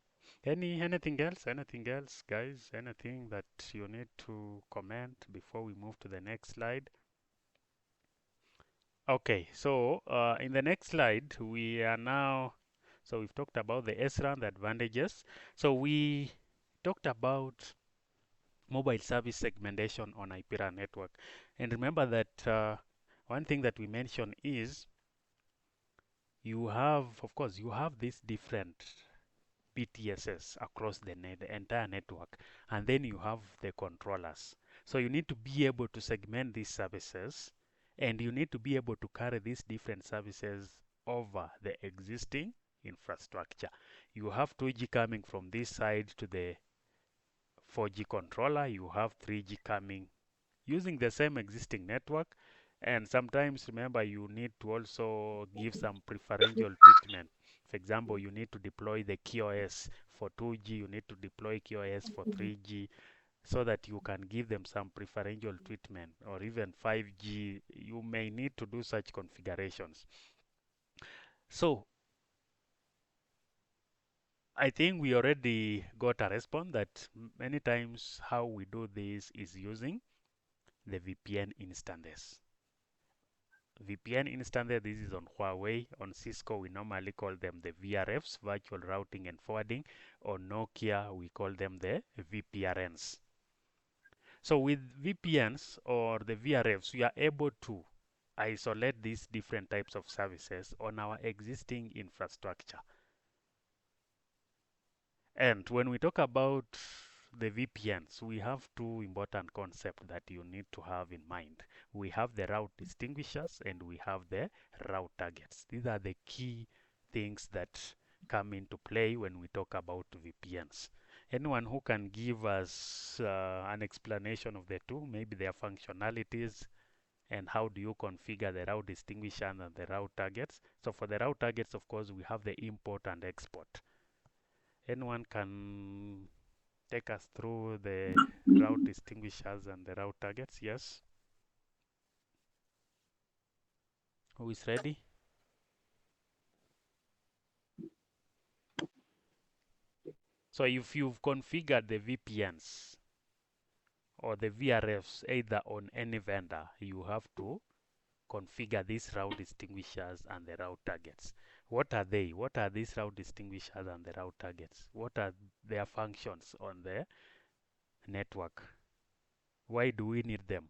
Anything else? Anything else, guys? Anything that you need to comment before we move to the next slide? Okay, so in the next slide, we are now, so we've talked about the SRAN, the advantages. So we talked about mobile service segmentation on IPRAN network. And remember that one thing that we mentioned is you have, of course, you have these different BTSs across the entire network, and then you have the controllers. So you need to be able to segment these services, and you need to be able to carry these different services over the existing infrastructure. You have 2G coming from this side to the 4G controller, you have 3G coming using the same existing network. And sometimes, remember, you need to also give some preferential treatment. For example, you need to deploy the QoS for 2G, you need to deploy QoS for 3G so that you can give them some preferential treatment, or even 5G, you may need to do such configurations. So I think we already got a response that many times how we do this is using the VPN instances. VPN instances, this is on Huawei. On Cisco, we normally call them the VRFs, virtual routing and forwarding. On Nokia, we call them the VPRNs. So with VPNs or the VRFs, we are able to isolate these different types of services on our existing infrastructure. And when we talk about the VPNs, we have two important concepts that you need to have in mind. We have the route distinguishers and we have the route targets. These are the key things that come into play when we talk about VPNs. Anyone who can give us an explanation of the two, maybe their functionalities and how do you configure the route distinguishers and the route targets. So for the route targets, of course, we have the import and export. Anyone can take us through the route distinguishers and the route targets? Yes. Who is ready? So if you've configured the VPNs or the VRFs either on any vendor, you have to configure these route distinguishers and the route targets. What are they? What are these route distinguishers and the route targets? What are their functions on the network? Why do we need them?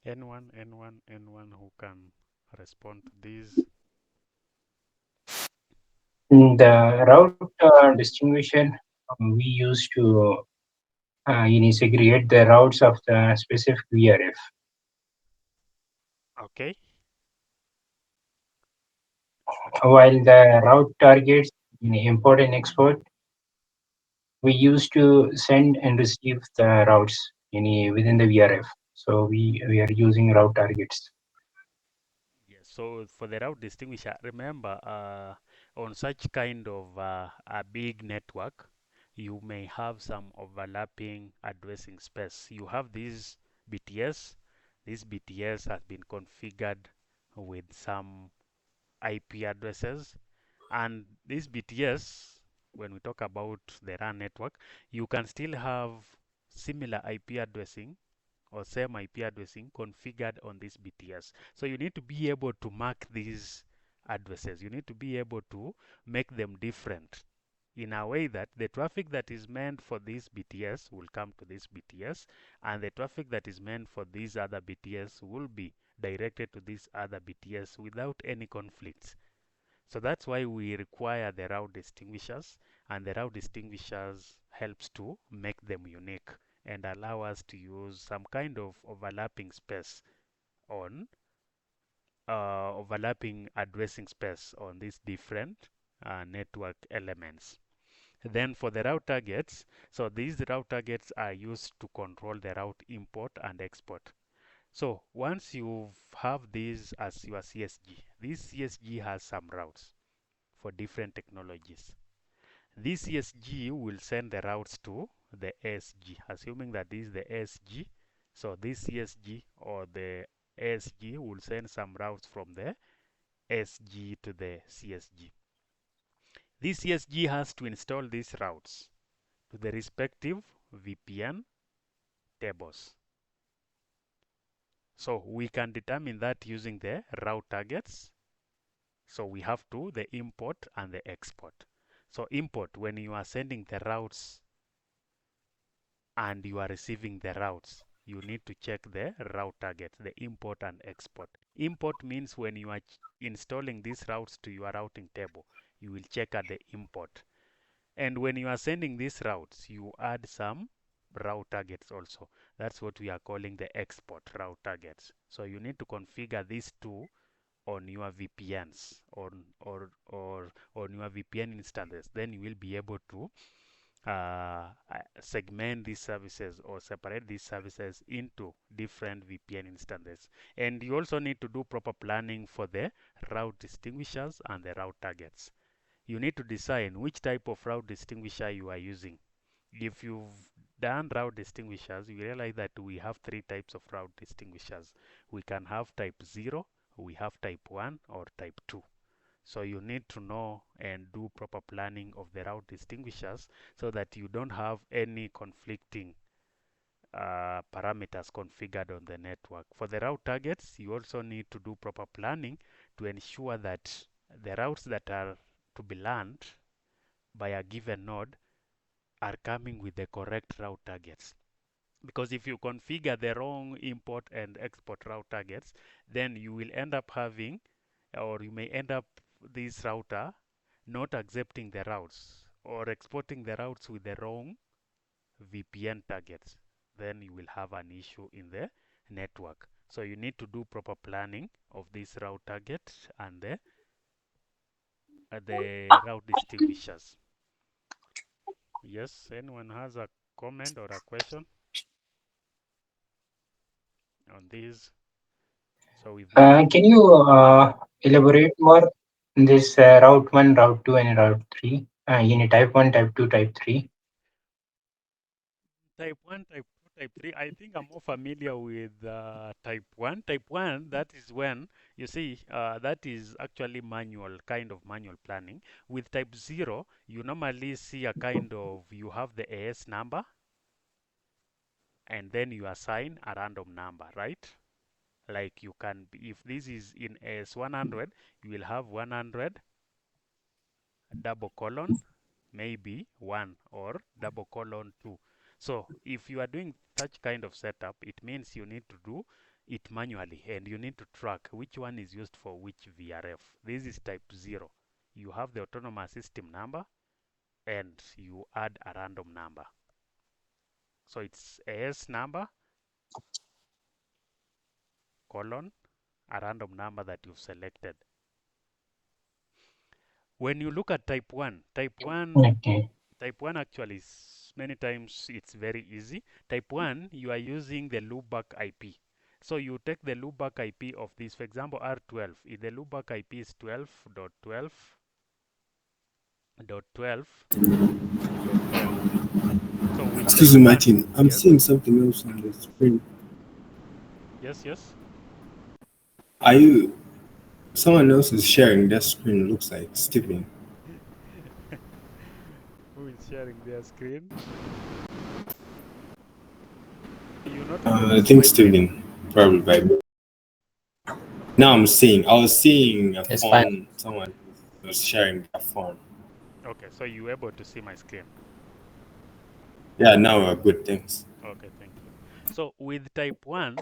Anyone who can respond to these? The route distinguisher we use to segregate the routes of the specific VRF. Okay. While the route targets in import and export, we use to send and receive the routes within the VRF. So we are using route targets. Yes. So for the route distinguisher, remember on such kind of a big network, you may have some overlapping addressing space. You have these BTS. This BTS has been configured with some IP addresses, and this BTS, when we talk about the RAN network, you can still have similar IP addressing or same IP addressing configured on this BTS. So you need to be able to mark these addresses. You need to be able to make them different in a way that the traffic that is meant for this BTS will come to this BTS, and the traffic that is meant for these other BTS will be directed to this other BTS without any conflicts. So that's why we require the route distinguishers, and the route distinguishers helps to make them unique and allow us to use some kind of overlapping space on overlapping addressing space on these different network elements. Then for the route targets, so these route targets are used to control the route import and export. So once you have these as your CSG, this CSG has some routes for different technologies. This CSG will send the routes to the ASG, assuming that this is the ASG. So this CSG or the ASG will send some routes from the SG to the CSG. This CSG has to install these routes to the respective VPN tables. So we can determine that using the route targets. So we have the import and the export. So import, when you are sending the routes and you are receiving the routes, you need to check the route targets, the import and export. Import means when you are installing these routes to your routing table, you will check at the import. And when you are sending these routes, you add some route targets also. That's what we are calling the export route targets. So you need to configure these two on your VPNs or on your VPN instances. Then you will be able to segment these services or separate these services into different VPN instances. And you also need to do proper planning for the route distinguishers and the route targets. You need to decide which type of route distinguisher you are using. If you've done route distinguishers, you realize that we have three types of route distinguishers. We can have type 0, we have type 1, or type 2. So you need to know and do proper planning of the route distinguishers so that you don't have any conflicting parameters configured on the network. For the route targets, you also need to do proper planning to ensure that the routes that are to be learned by a given node are coming with the correct route targets. Because if you configure the wrong import and export route targets, then you will end up having, or you may end up this router not accepting the routes or exporting the routes with the wrong VPN targets. Then you will have an issue in the network. So you need to do proper planning of this route target and the the route distinguishers. Yes, anyone has a comment or a question on these? So we've got Can you elaborate more on this route 1, route 2, and route 3? Type 1, type 2, type 3. type 1, type 2, type 3. I think I'm more familiar with type 1. Type 1, that is when, you see, that is actually manual, kind of manual planning. With type 0, you normally see a kind of, you have the AS number, and then you assign a random number, right? Like you can, if this is in AS100, you will have 100 double colon maybe 1 or double colon 2. So if you are doing such kind of setup, it means you need to do it manually and you need to track which one is used for which VRF. This is type 0. You have the autonomous system number and you add a random number. So it's AS number colon a random number that you've selected. When you look at type 1, Okay. type 1 actually is many times it's very easy. Type 1, you are using the loopback IP. So you take the loopback IP of this, for example, R12. If the loopback IP is 12.12.12.12. So with Excuse type me, 1, Martin. I'm yes, seeing something else on the screen. yes. Are you? Someone else is sharing their screen. Looks like Stephen. Who is sharing their screen? You're not able I to see think my screen? Stephen, probably by me. Now I'm seeing. I was seeing a It's fine. phone. Someone was sharing their phone. Okay, so you're able to see my screen. Yeah, now we're good. Thanks. Okay, thank you. So with type 1,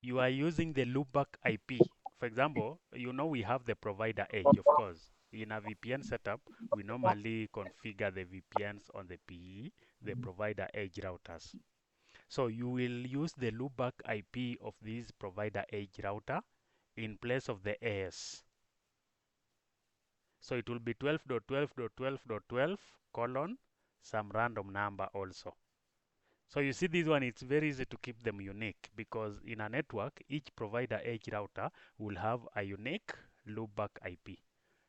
you are using the loopback IP. For example, you know we have the provider edge, of course. In a VPN setup, we normally configure the VPNs on the PE, the provider edge routers. So you will use the loopback IP of this provider edge router in place of the AS. So it will be 12.12.12.12 colon some random number also. So you see this one, it's very easy to keep them unique because in a network, each provider edge router will have a unique loopback IP.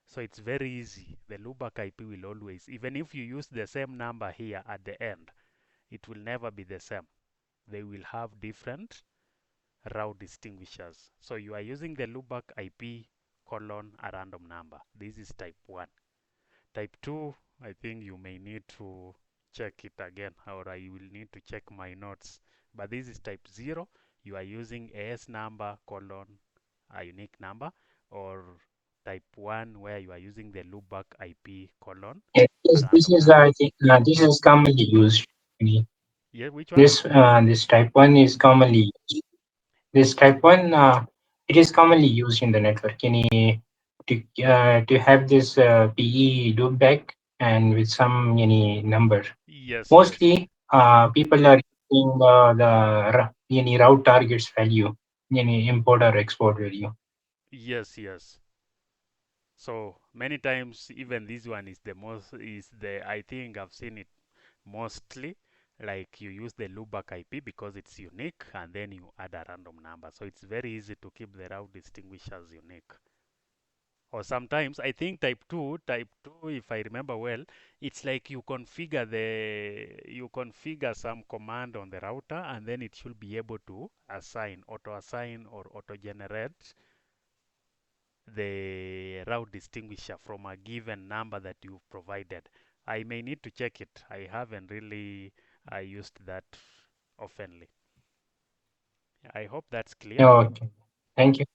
So it's very easy. The loopback IP will always, even if you use the same number here at the end, it will never be the same. They will have different route distinguishers. So you are using the loopback IP colon a random number. This is type 1. Type 2, I think you may need to check it again, or I will need to check my notes. But this is type 0. You are using AS number colon a unique number, or type 1 where you are using the loopback IP colon Yeah, a random number. this is commonly used. Yeah, which one? This type 1 is commonly used. This type 1 it is commonly used in the network. To have this PE loopback and with some number. Yes, Mostly people are using the route targets value, any import or export value. yes. So many times, even this one is the most, I think I've seen it mostly, like you use the loopback IP because it's unique and then you add a random number. So it's very easy to keep the route distinguishers unique. Or sometimes I think type 2, if I remember well, it's like you configure some command on the router and then it should be able to auto assign or auto generate the route distinguisher from a given number that you've provided. I may need to check it. I haven't really used that oftenly. I hope that's clear. Okay. Thank you.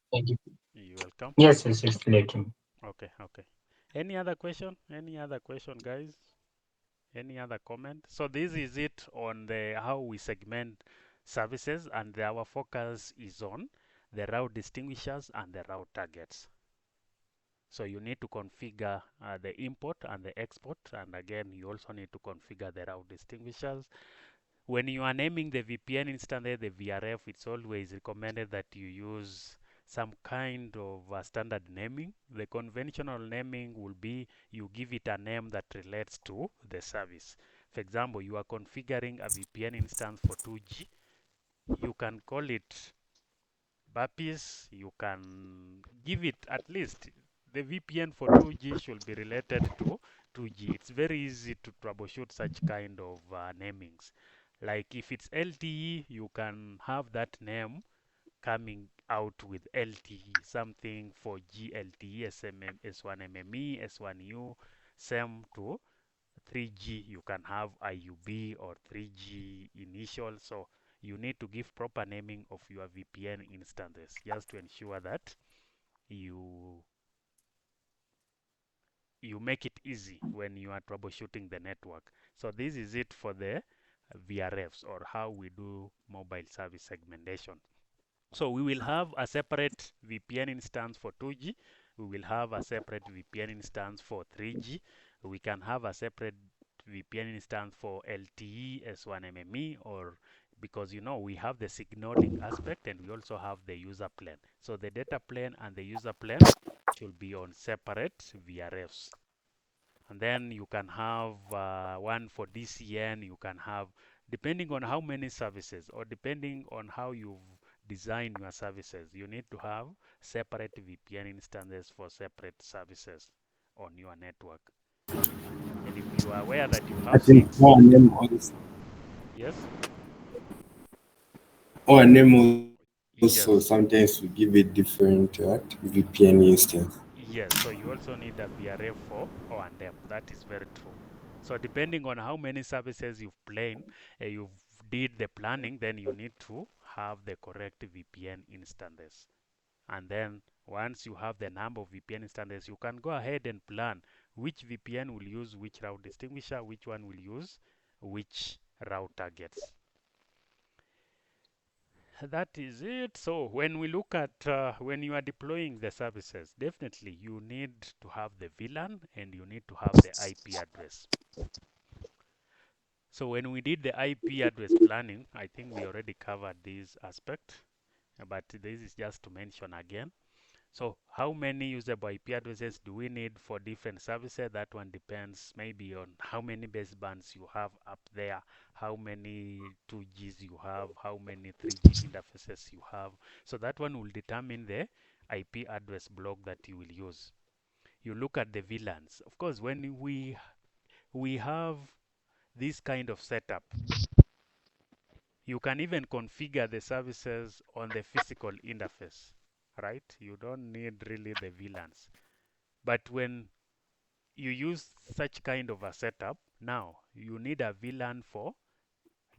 You're welcome. Yes, it's later. Okay. Any other question? Guys? Any other comment? So this is it on the how we segment services, and our focus is on the route distinguishers and the route targets. So you need to configure the import and the export, and again you also need to configure the route distinguishers. When you are naming the VPN instance, the VRF, it's always recommended that you use some kind of standard naming. The conventional naming will be you give it a name that relates to the service. For example, you are configuring a VPN instance for 2G. You can call it Bapis. You can give it at least the VPN for 2G should be related to 2G. It's very easy to troubleshoot such kind of namings. Like if it's LTE, you can have that name coming out with LTE, something for GLTE, SMM, S1MME, S1U, same to 3G. You can have IUB or 3G initial. So you need to give proper naming of your VPN instances just to ensure that you you make it easy when you are troubleshooting the network. So this is it for the VRFs, or how we do mobile service segmentation. So we will have a separate VPN instance for 2G. We will have a separate VPN instance for 3G. We can have a separate VPN instance for LTE, S1MME, or because we have the signaling aspect and we also have the user plane. So the data plane and the user plane should be on separate VRFs. And then you can have one for DCN. You can have, depending on how many services or depending on how you've designed your services, you need to have separate VPN instances for separate services on your network. And if you are aware that you I have think 6, O&M also, yes, O&M also yes, sometimes we give it different VPN instance. yes. So you also need a VRF for O&M. That is very true. So depending on how many services you've did the planning, then you need to have the correct VPN instances. And then once you have the number of VPN instances, you can go ahead and plan which VPN will use which route distinguisher, which one will use which route targets. That is it. So when we look at when you are deploying the services, definitely you need to have the VLAN and you need to have the IP address. So when we did the IP address planning, I think we already covered this aspect, but this is just to mention again. So how many usable IP addresses do we need for different services? That one depends maybe on how many basebands you have up there, how many 2Gs you have, how many 3G interfaces you have. So that one will determine the IP address block that you will use. You look at the VLANs. Of course, when we have this kind of setup, you can even configure the services on the physical interface, right? You don't need really the VLANs. But when you use such kind of a setup, now you need a VLAN for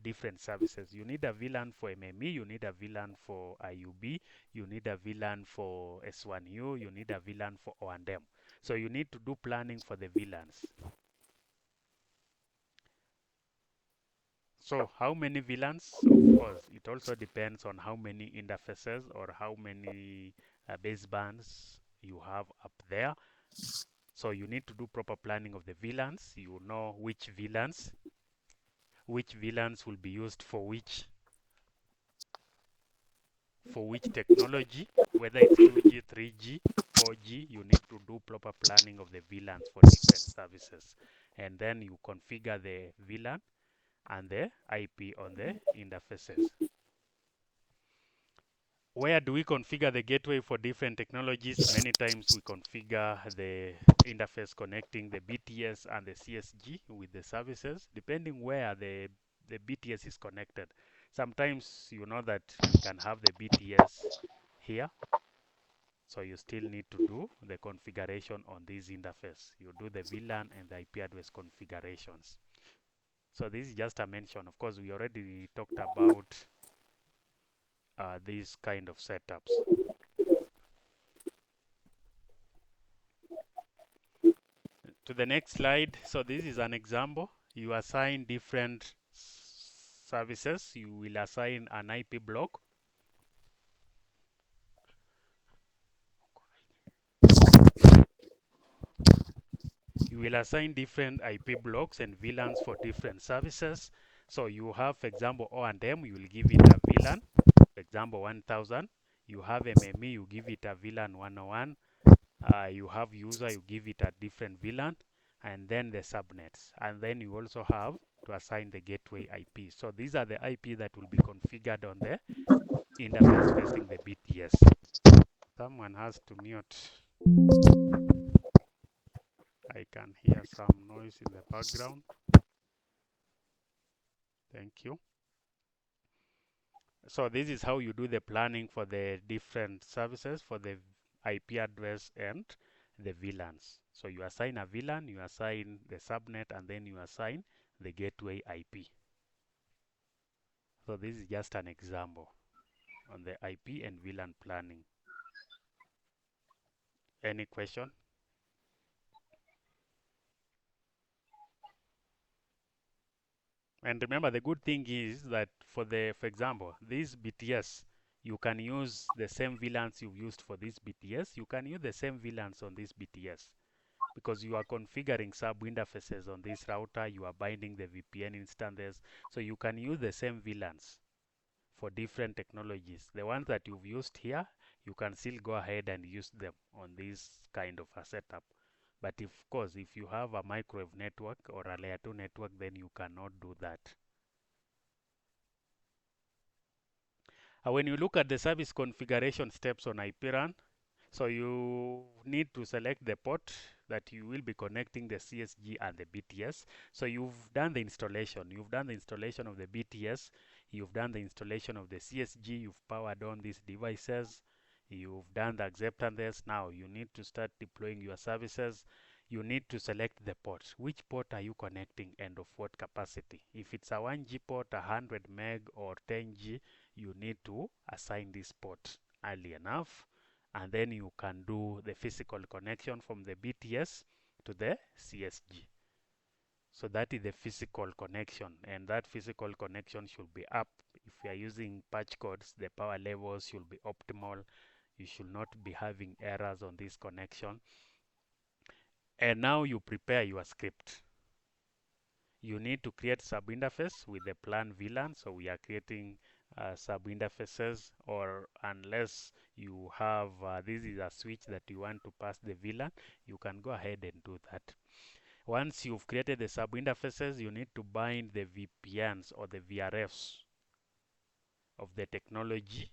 different services. You need a VLAN for MME, you need a VLAN for IUB, you need a VLAN for S1U, you need a VLAN for O&M. So you need to do planning for the VLANs. So how many VLANs? Of course, it also depends on how many interfaces or how many basebands you have up there. So you need to do proper planning of the VLANs. You know which VLANs will be used for which technology, whether it's 2G, 3G, 4G. You need to do proper planning of the VLANs for different services. And then you configure the VLAN and the IP on the interfaces. Where do we configure the gateway for different technologies? Many times we configure the interface connecting the BTS and the CSG with the services, depending where the BTS is connected. Sometimes you know that we can have the BTS here, so you still need to do the configuration on this interface. You do the VLAN and the IP address configurations. So this is just a mention. Of course, we already talked about these kind of setups. To the next slide. So this is an example. You assign different services. You will assign an IP block. You will assign different IP blocks and VLANs for different services. So you have, for example, O&M, you will give it a VLAN, for example, 1000. You have MME, you give it a VLAN 101. You have user, you give it a different VLAN, and then the subnets. And then you also have to assign the gateway IP. So these are the IP that will be configured on the interface facing the BTS. Someone has to mute. I can hear some noise in the background. Thank you. So this is how you do the planning for the different services for the IP address and the VLANs. So you assign a VLAN, you assign the subnet, and then you assign the gateway IP. So this is just an example on the IP and VLAN planning. Any question? And remember, the good thing is that for example, this BTS, you can use the same VLANs you've used for this BTS. You can use the same VLANs on this BTS because you are configuring sub interfaces on this router. You are binding the VPN instances, so you can use the same VLANs for different technologies. The ones that you've used here, you can still go ahead and use them on this kind of a setup. But of course, if you have a microwave network or a layer 2 network, then you cannot do that. When you look at the service configuration steps on IPRAN, so you need to select the port that you will be connecting the CSG and the BTS. So you've done the installation. You've done the installation of the BTS. You've done the installation of the CSG. You've powered on these devices. You've done the acceptance. Now you need to start deploying your services. You need to select the port. Which port are you connecting and of what capacity? If it's a 1G port, 100 meg or 10G, you need to assign this port early enough, and then you can do the physical connection from the BTS to the CSG. So that is the physical connection, and that physical connection should be up. If you are using patch codes, the power levels should be optimal. You should not be having errors on this connection. And now you prepare your script. You need to create sub-interface with the plan VLAN. So we are creating sub-interfaces, or unless you have, this is a switch that you want to pass the VLAN, you can go ahead and do that. Once you've created the sub-interfaces, you need to bind the VPNs or the VRFs of the technology,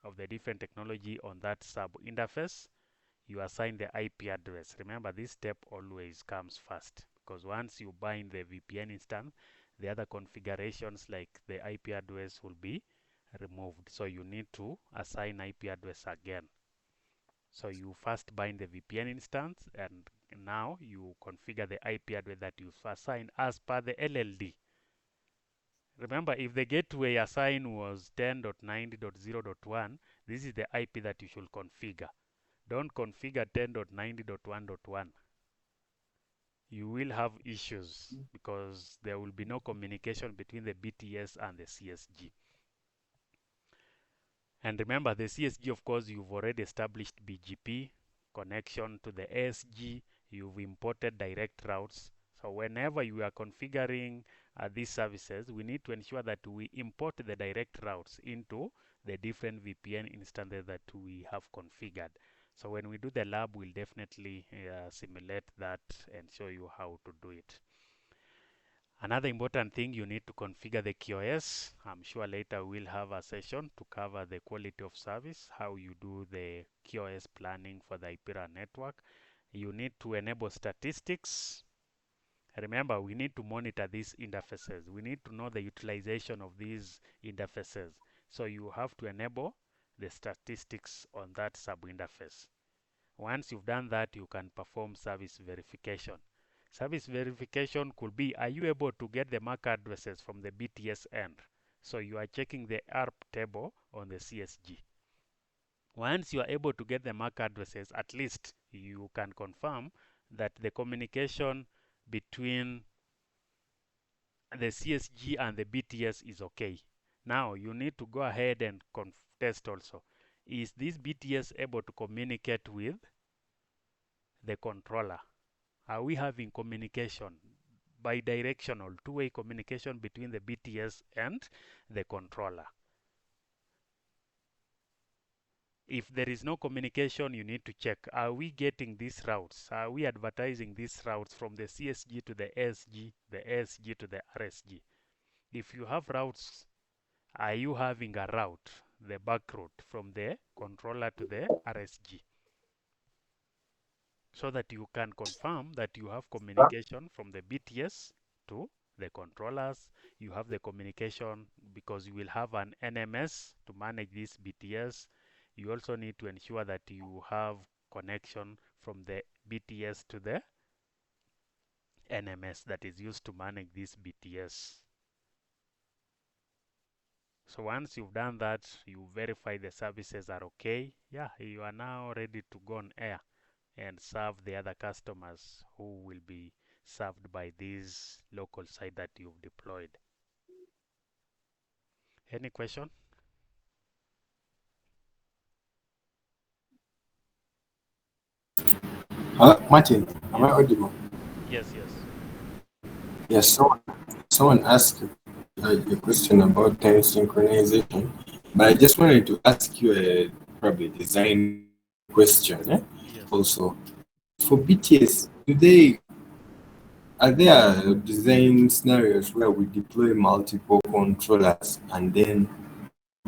of the different technology on that sub-interface. You assign the IP address. Remember, this step always comes first, because once you bind the VPN instance, the other configurations like the IP address will be removed. So you need to assign IP address again. So you first bind the VPN instance, and now you configure the IP address that you assigned as per the LLD. Remember, if the gateway assigned was 10.90.0.1, this is the IP that you should configure. Don't configure 10.90.1.1. You will have issues because there will be no communication between the BTS and the CSG. And remember, the CSG, of course, you've already established BGP connection to the ASG. You've imported direct routes. So whenever you are configuring these services, we need to ensure that we import the direct routes into the different VPN instances that we have configured. So when we do the lab, we'll definitely simulate that and show you how to do it. Another important thing, you need to configure the QoS. I'm sure later we'll have a session to cover the quality of service, how you do the QoS planning for the IPRAN network. You need to enable statistics. Remember, we need to monitor these interfaces. We need to know the utilization of these interfaces. So you have to enable the statistics on that sub-interface. Once you've done that, you can perform service verification. Service verification could be, are you able to get the MAC addresses from the BTS end? So you are checking the ARP table on the CSG. Once you are able to get the MAC addresses, at least you can confirm that the communication between the CSG and the BTS is okay. Now you need to go ahead and test also. Is this BTS able to communicate with the controller? Are we having communication, bidirectional, two-way communication between the BTS and the controller? if there is no communication, you need to check, are we getting these routes? Are we advertising these routes from the CSG to the ASG, the ASG to the RSG? If you have routes, are you having a route, the back route from the controller to the RSG? So that you can confirm that you have communication from the BTS to the controllers. You have the communication because you will have an NMS to manage this BTS. You also need to ensure that you have connection from the BTS to the NMS that is used to manage this BTS. So once you've done that, you verify the services are okay. Yeah, you are now ready to go on air and serve the other customers who will be served by this local site that you've deployed. Any question? Martin, am I audible? Yes, yes. Yes, someone asked a question about time synchronization, but I just wanted to ask you a probably design question. Yes. Also, for BTS, are there design scenarios where we deploy multiple controllers and then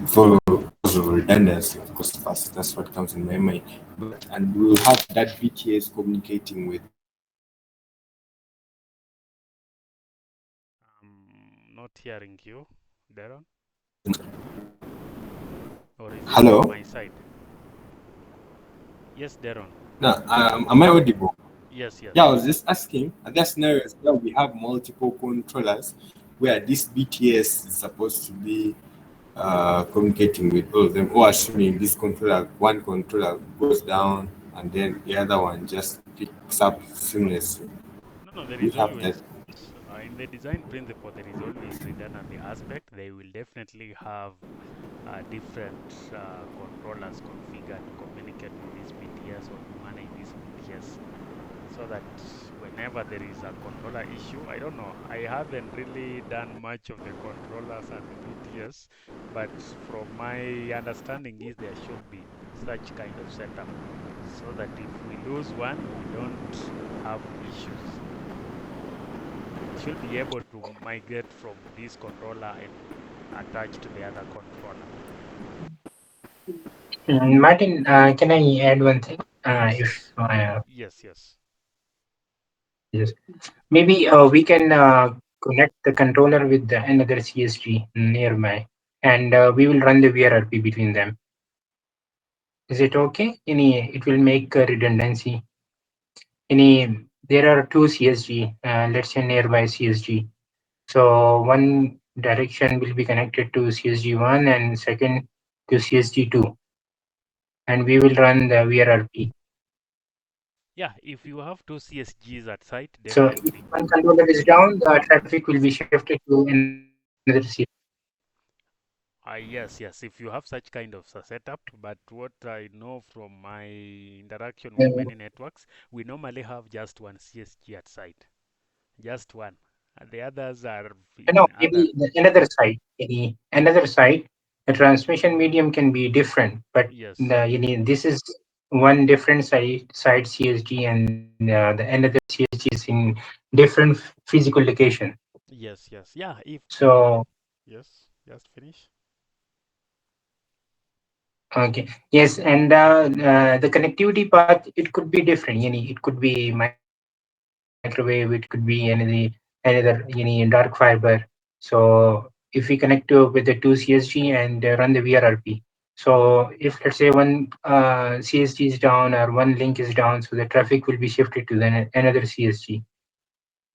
for cause of redundancy, of course, first, that's what comes in my mind. And we'll have that BTS communicating with. I'm not hearing you, Darren. Or is it Hello? from my side? Yes, Darren. No, am I audible? Yes, Yeah, I yes. was just asking, are there scenarios where we have multiple controllers where this BTS is supposed to be communicating with all of them, or assuming this controller, one controller goes down and then the other one just picks up seamlessly? No, there We is have that. always, in the design principle, there is always redundancy aspect. They will definitely have different controllers configured to communicate with this BTS or to manage this BTS. So that whenever there is a controller issue, I don't know, I haven't really done much of the controllers and the BTS, but from my understanding is there should be such kind of setup so that if we lose one, we don't have issues. It should be able to migrate from this controller and attach to the other controller. Martin, can I add one thing? Yes, If yes. Yes, yes. yes, maybe we can connect the controller with another CSG nearby, and we will run the VRRP between them. Is it okay? It will make redundancy. There are two CSG, let's say nearby CSG. So one direction will be connected to CSG1 and second to CSG2, and we will run the VRRP. Yeah, if you have two CSGs at site, So if definitely. one controller is down, the traffic will be shifted to another CSG. Yes, yes, if you have such kind of a setup, but what I know from my interaction with Uh, many networks, we normally have just one CSG at site, just one. And the others are no, in other. maybe another site. Another site. The transmission medium can be different, but Yes, this is one different site CSG, and the another CSG is in different physical location. yes, yes. Yeah, if So yes, just finish. okay, yes, and the connectivity path, it could be different. It could be microwave, it could be another dark fiber. So if we connect with the two CSG and run the VRRP, so if let's say one CSG is down or one link is down, so the traffic will be shifted to another CSG.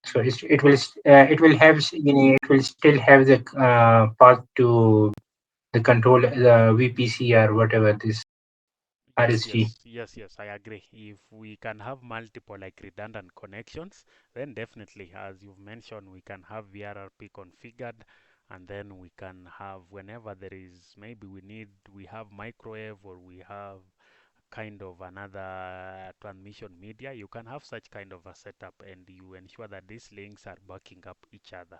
So it will have it will still have the path to the control, the VPC or whatever this Yes, RSG. yes, yes, yes, I agree. If we can have multiple like redundant connections, then definitely, as you've mentioned, we can have VRRP configured, and then we can have whenever there is maybe we have microwave or we have kind of another transmission media, you can have such kind of a setup and you ensure that these links are backing up each other.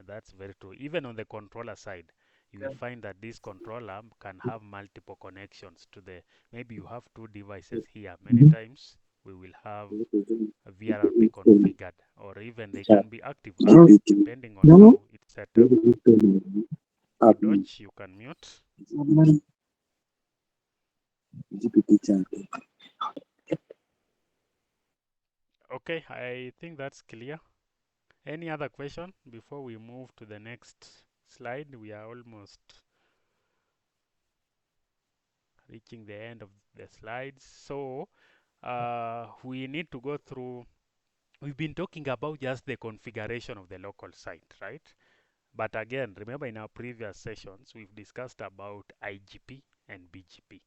That's very true. Even on the controller side, you will find that this controller can have multiple connections to the, maybe you have two devices here. Many times we will have a VRRP configured, or even they can be active apps depending on how it's set up. Dodge, you can mute. Okay, I think that's clear. Any other question before we move to the next slide? We are almost reaching the end of the slides. So we need to go through, we've been talking about just the configuration of the local site, right? But again, remember in our previous sessions, we've discussed about IGP and BGP.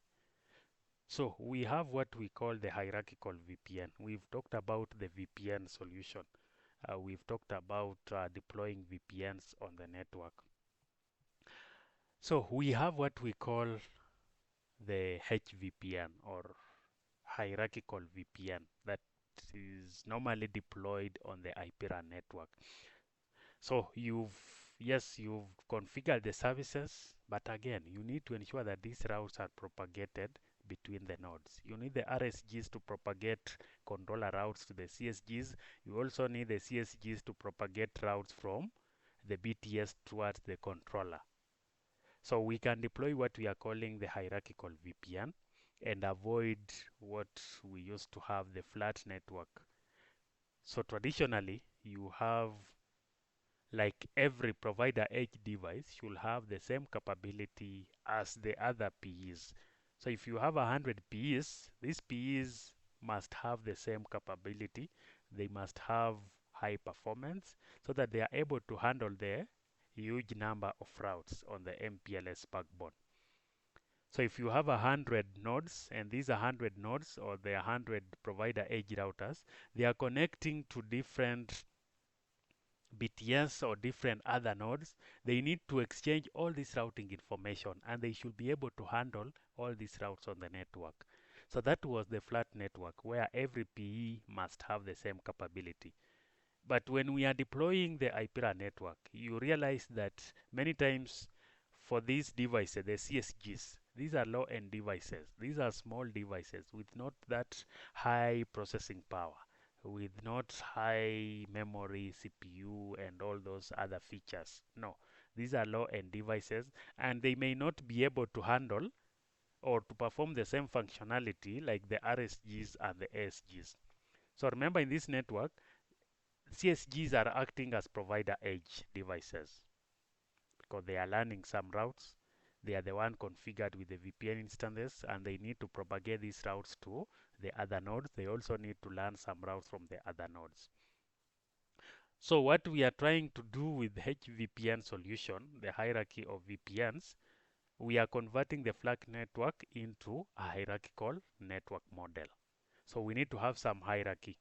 So we have what we call the hierarchical VPN. We've talked about the VPN solution. We've talked about deploying VPNs on the network. So we have what we call the HVPN, or hierarchical VPN, that is normally deployed on the IPRAN network. So you've configured the services, but again, you need to ensure that these routes are propagated between the nodes. You need the RSGs to propagate controller routes to the CSGs. You also need the CSGs to propagate routes from the BTS towards the controller. So we can deploy what we are calling the hierarchical VPN and avoid what we used to have, the flat network. So traditionally, you have, like, every provider edge device should have the same capability as the other PEs. So if you have 100 PEs, these PEs must have the same capability. They must have high performance so that they are able to handle the huge number of routes on the MPLS backbone. So if you have 100 nodes, and these 100 nodes, or the 100 provider edge routers, they are connecting to different BTS or different other nodes, they need to exchange all this routing information, and they should be able to handle all these routes on the network. So that was the flat network, where every PE must have the same capability. But when we are deploying the IPRA network, you realize that many times for these devices, the CSGs, these are low-end devices. These are small devices with not that high processing power, with not high memory, CPU, and all those other features. No, these are low-end devices, and they may not be able to handle or to perform the same functionality like the RSGs and the ASGs. So remember, in this network, CSGs are acting as provider edge devices because they are learning some routes. They are the one configured with the VPN instances, and they need to propagate these routes to the other nodes. They also need to learn some routes from the other nodes. So what we are trying to do with HVPN solution, the hierarchy of VPNs, we are converting the flat network into a hierarchical network model. So we need to have some hierarchy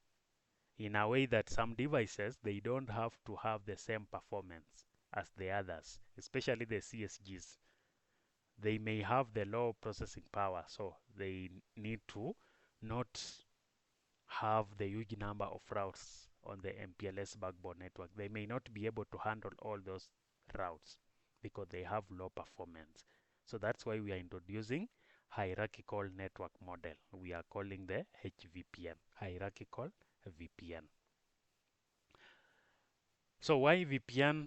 in a way that some devices, they don't have to have the same performance as the others, especially the CSGs. They may have the low processing power, so they need to not have the huge number of routes on the MPLS backbone network. They may not be able to handle all those routes because they have low performance. So that's why we are introducing hierarchical network model. We are calling the HVPN, hierarchical VPN. So why VPN?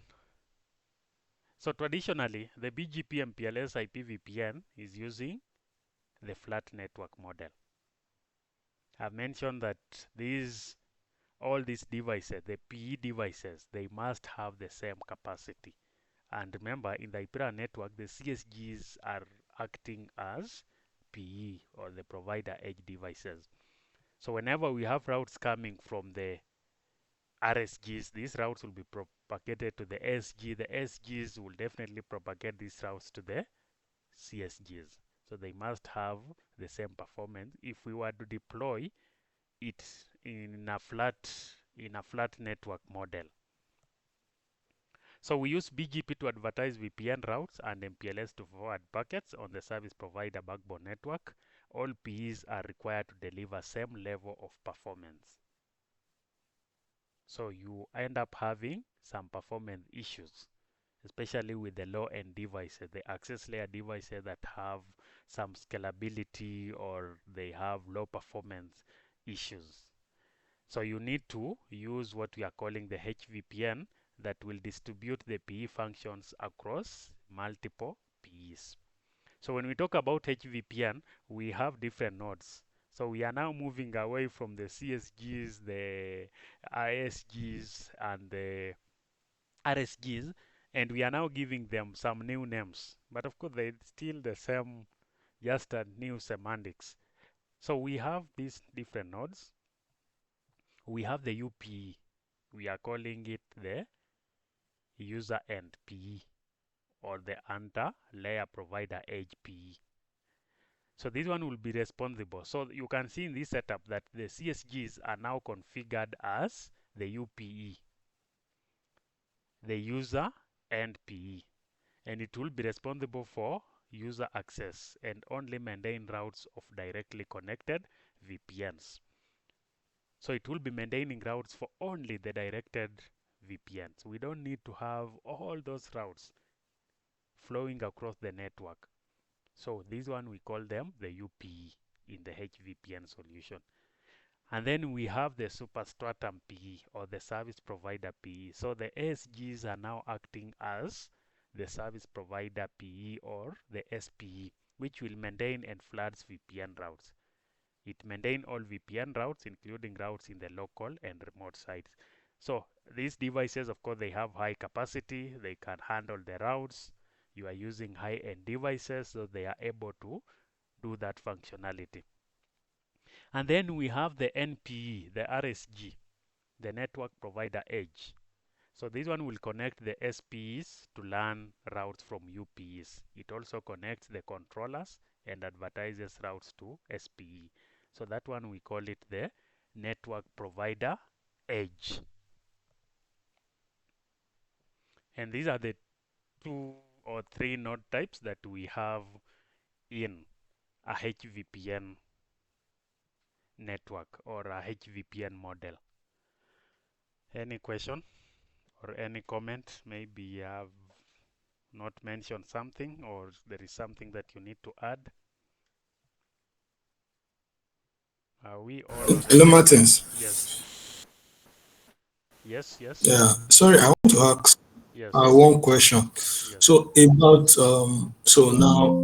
So traditionally, the BGP MPLS IP VPN is using the flat network model. I've mentioned that all these devices, the PE devices, they must have the same capacity. And remember, in the IPRAN network, the CSGs are acting as PE, or the provider edge devices. So whenever we have routes coming from the RSGs, these routes will be propagated to the SG. The SGs will definitely propagate these routes to the CSGs. So they must have the same performance if we were to deploy it in a flat network model. So we use BGP to advertise VPN routes and MPLS to forward packets on the service provider backbone network. All PEs are required to deliver same level of performance. So you end up having some performance issues especially with the low-end devices, the access layer devices that have some scalability or they have low performance issues. So you need to use what we are calling the HVPN that will distribute the PE functions across multiple PEs. So when we talk about HVPN, we have different nodes. So we are now moving away from the CSGs, the ISGs, and the RSGs, and we are now giving them some new names. But of course, they're still the same, just a new semantics. So we have these different nodes. We have the UPE. We are calling it the user end PE or the under layer provider edge PE. So this one will be responsible. So you can see in this setup that the CSGs are now configured as the UPE, the user end PE, and it will be responsible for user access and only maintain routes of directly connected VPNs. So it will be maintaining routes for only the directed VPNs. We don't need to have all those routes flowing across the network. So this one we call them the UPE in the HVPN solution. And then we have the superstratum PE or the service provider PE. So the ASGs are now acting as the service provider PE or the SPE, which will maintain and floods VPN routes. It maintains all VPN routes, including routes in the local and remote sites. So these devices, of course, they have high capacity. They can handle the routes. You are using high-end devices, so they are able to do that functionality. And then we have the NPE, the RSG, the network provider edge. So this one will connect the SPEs to learn routes from UPEs. It also connects the controllers and advertises routes to SPE. So that one we call it the network provider edge. And these are the 2 or 3 node types that we have in a HVPN network or a HVPN model. Any question or any comment? Maybe you have not mentioned something or there is something that you need to add. Are we all Hello, Martins. Yes. Yes, yes. Yeah, sorry, I want to ask Yes. one question. Yes. So about so now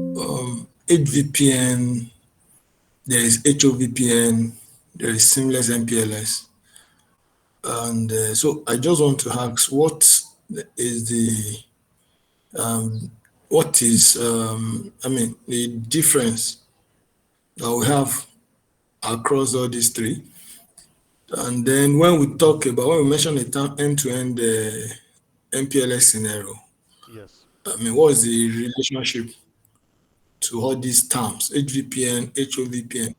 HVPN, there is HOVPN, there is seamless MPLS, and so I just want to ask what is the I mean the difference that we have across all these three, and then when we mention the term end-to-end MPLS scenario, Yes. I mean, what is the relationship to all these terms, HVPN, HOVPN?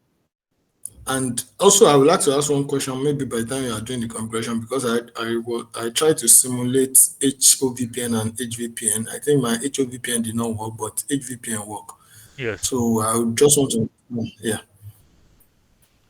And also, I would like to ask one question, maybe by the time you are doing the comparison, because I tried to simulate HOVPN and HVPN. I think my HOVPN did not work, but HVPN worked. Yes. So I would just want to, yeah.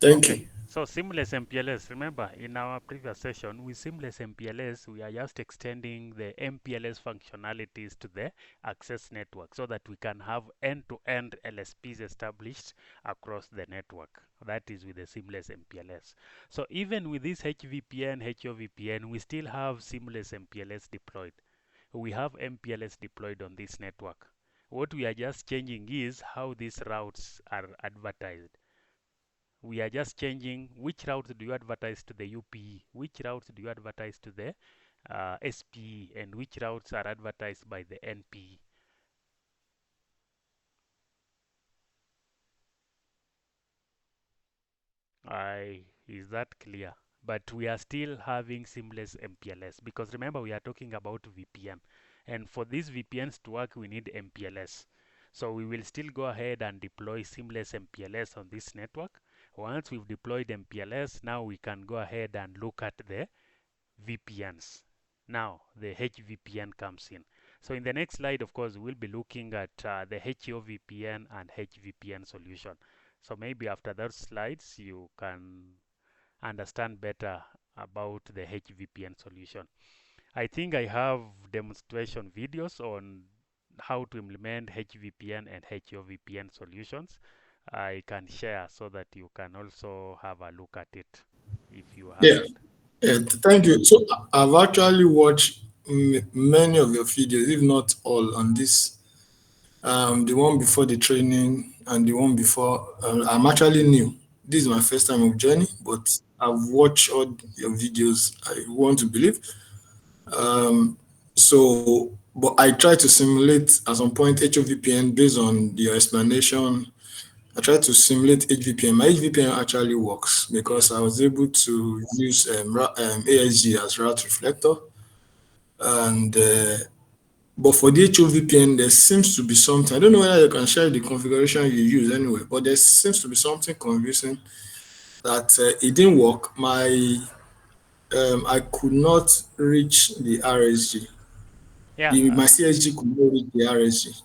Thank you. So seamless MPLS, remember in our previous session with seamless MPLS, we are just extending the MPLS functionalities to the access network so that we can have end-to-end LSPs established across the network. That is with the seamless MPLS. So even with this HVPN, HOVPN, we still have seamless MPLS deployed. We have MPLS deployed on this network. What we are just changing is how these routes are advertised. We are just changing which routes do you advertise to the UPE, which routes do you advertise to the SPE, and which routes are advertised by the NPE. Is that clear? But we are still having seamless MPLS because remember we are talking about VPN, and for these VPNs to work we need MPLS. So we will still go ahead and deploy seamless MPLS on this network. Once we've deployed MPLS, now we can go ahead and look at the VPNs. Now the HVPN comes in. So in the next slide, of course, we'll be looking at the HOVPN and HVPN solution. So maybe after those slides, you can understand better about the HVPN solution. I think I have demonstration videos on how to implement HVPN and HOVPN solutions. I can share so that you can also have a look at it if you Yeah, haven't. yeah, thank you. So I've actually watched many of your videos, if not all, on this. The one before the training and the one before. I'm actually new. This is my first time of joining, but I've watched all your videos. I want to believe. But I try to simulate at some point HOVPN based on your explanation. I tried to simulate HVPN. My HVPN actually works because I Yes. was able to use ASG as route reflector. And but for the HOVPN, there seems to be something. I don't know whether you can share the configuration you use anyway, but there seems to be something confusing that it didn't work. I could not reach the RSG. Yeah. My CSG could not reach the RSG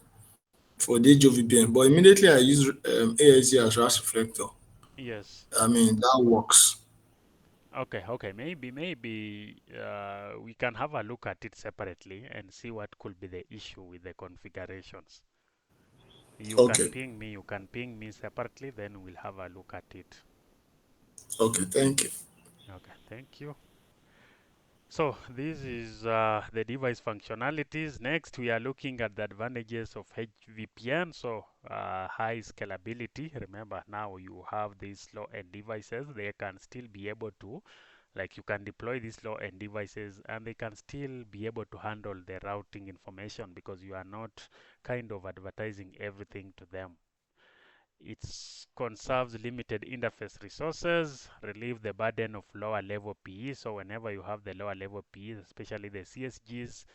for the HOVPN, but immediately I use ASG as route reflector. Yes. I mean, that works. Okay, okay. Maybe we can have a look at it separately and see what could be the issue with the configurations. Okay. You can ping me separately, then we'll have a look at it. Okay, thank you. Okay, thank you. So this is the device functionalities. Next, we are looking at the advantages of HVPN. So high scalability. Remember, now you have these low-end devices. They can still be able to, like you can deploy these low-end devices and they can still be able to handle the routing information because you are not kind of advertising everything to them. It conserves limited interface resources, relieve the burden of lower level PE. So whenever you have the lower level PE, especially the CSGs,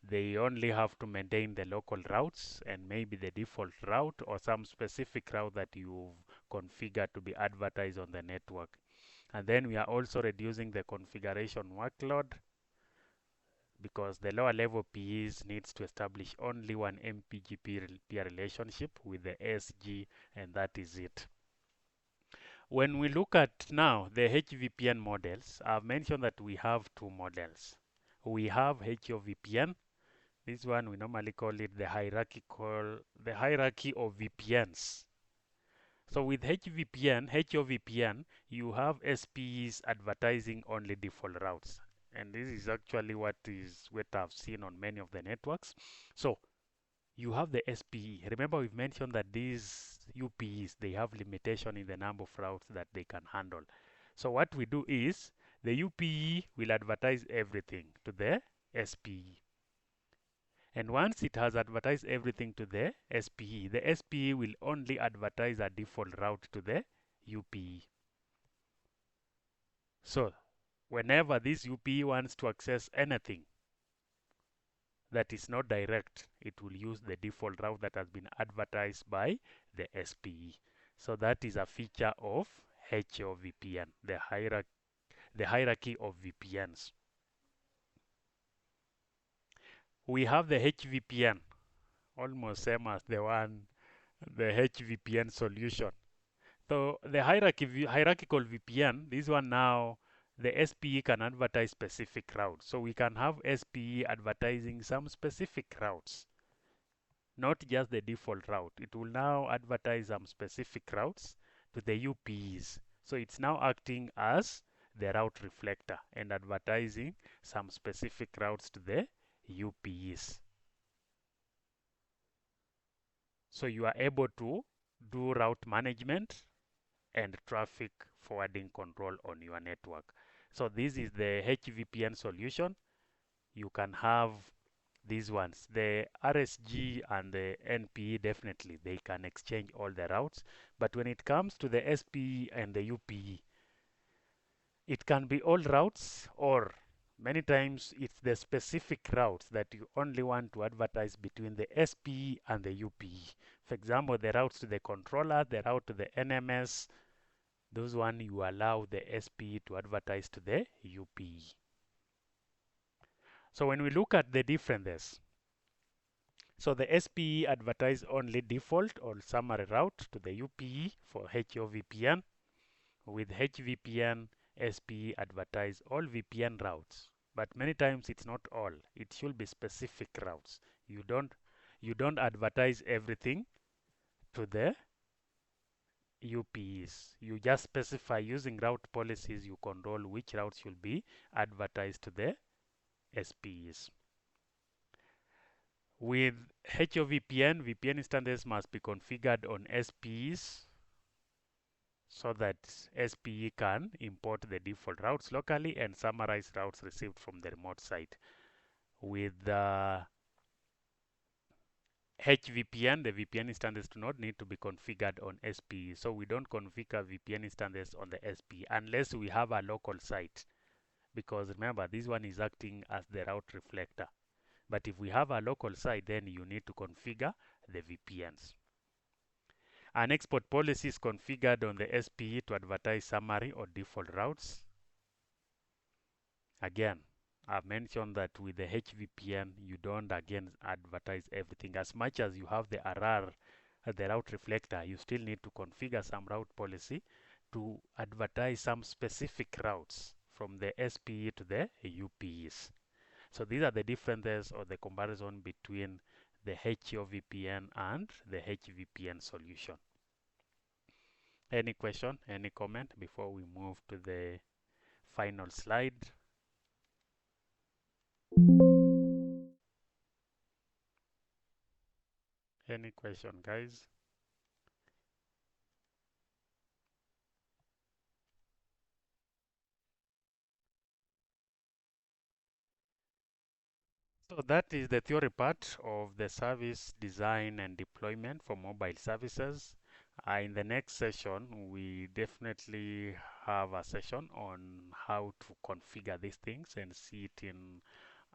they only have to maintain the local routes and maybe the default route or some specific route that you've configured to be advertised on the network. And then we are also reducing the configuration workload because the lower level PEs needs to establish only one MPG peer relationship with the SG, and that is it. When we look at now the HVPN models, I've mentioned that we have two models. We have HOVPN. This one we normally call it the hierarchy of VPNs. So with HOVPN, you have SPEs advertising only default routes. And this is actually what I've seen on many of the networks. So you have the SPE. Remember we've mentioned that these UPEs, they have limitation in the number of routes that they can handle. So what we do is the UPE will advertise everything to the SPE. And once it has advertised everything to the SPE will only advertise a default route to the UPE. So whenever this UPE wants to access anything that is not direct, it will use the default route that has been advertised by the SPE. So that is a feature of HOVPN, the hierarchy of VPNs. We have the HVPN, almost same as the HVPN solution. So the hierarchical VPN, this one now, the SPE can advertise specific routes. So we can have SPE advertising some specific routes, not just the default route. It will now advertise some specific routes to the UPEs. So it's now acting as the route reflector and advertising some specific routes to the UPEs. So you are able to do route management and traffic forwarding control on your network. So this is the HVPN solution. You can have these ones. The RSG and the NPE, definitely they can exchange all the routes. But when it comes to the SPE and the UPE, it can be all routes, or many times it's the specific routes that you only want to advertise between the SPE and the UPE. For example, the routes to the controller, the route to the NMS, those one you allow the SPE to advertise to the UPE. So when we look at the differences, so the SPE advertise only default or summary route to the UPE for HOVPN. With HVPN, SPE advertise all VPN routes but many times it's not all. It should be specific routes. You don't advertise everything to the UPEs. You just specify using route policies, you control which routes should be advertised to the SPEs. With HOVPN, VPN instances must be configured on SPEs so that SPE can import the default routes locally and summarize routes received from the remote site. With HVPN, the VPN instances do not need to be configured on SPE. So we don't configure VPN instances on the SPE unless we have a local site. Because remember, this one is acting as the route reflector. But if we have a local site, then you need to configure the VPNs. An export policy is configured on the SPE to advertise summary or default routes. Again, I've mentioned that with the HVPN, you don't again advertise everything. As much as you have the RR, the route reflector, you still need to configure some route policy to advertise some specific routes from the SPE to the UPEs. So these are the differences or the comparison between the HOVPN and the HVPN solution. Any question, any comment before we move to the final slide? Any question, guys? So that is the theory part of the service design and deployment for mobile services. In the next session, we definitely have a session on how to configure these things and see it in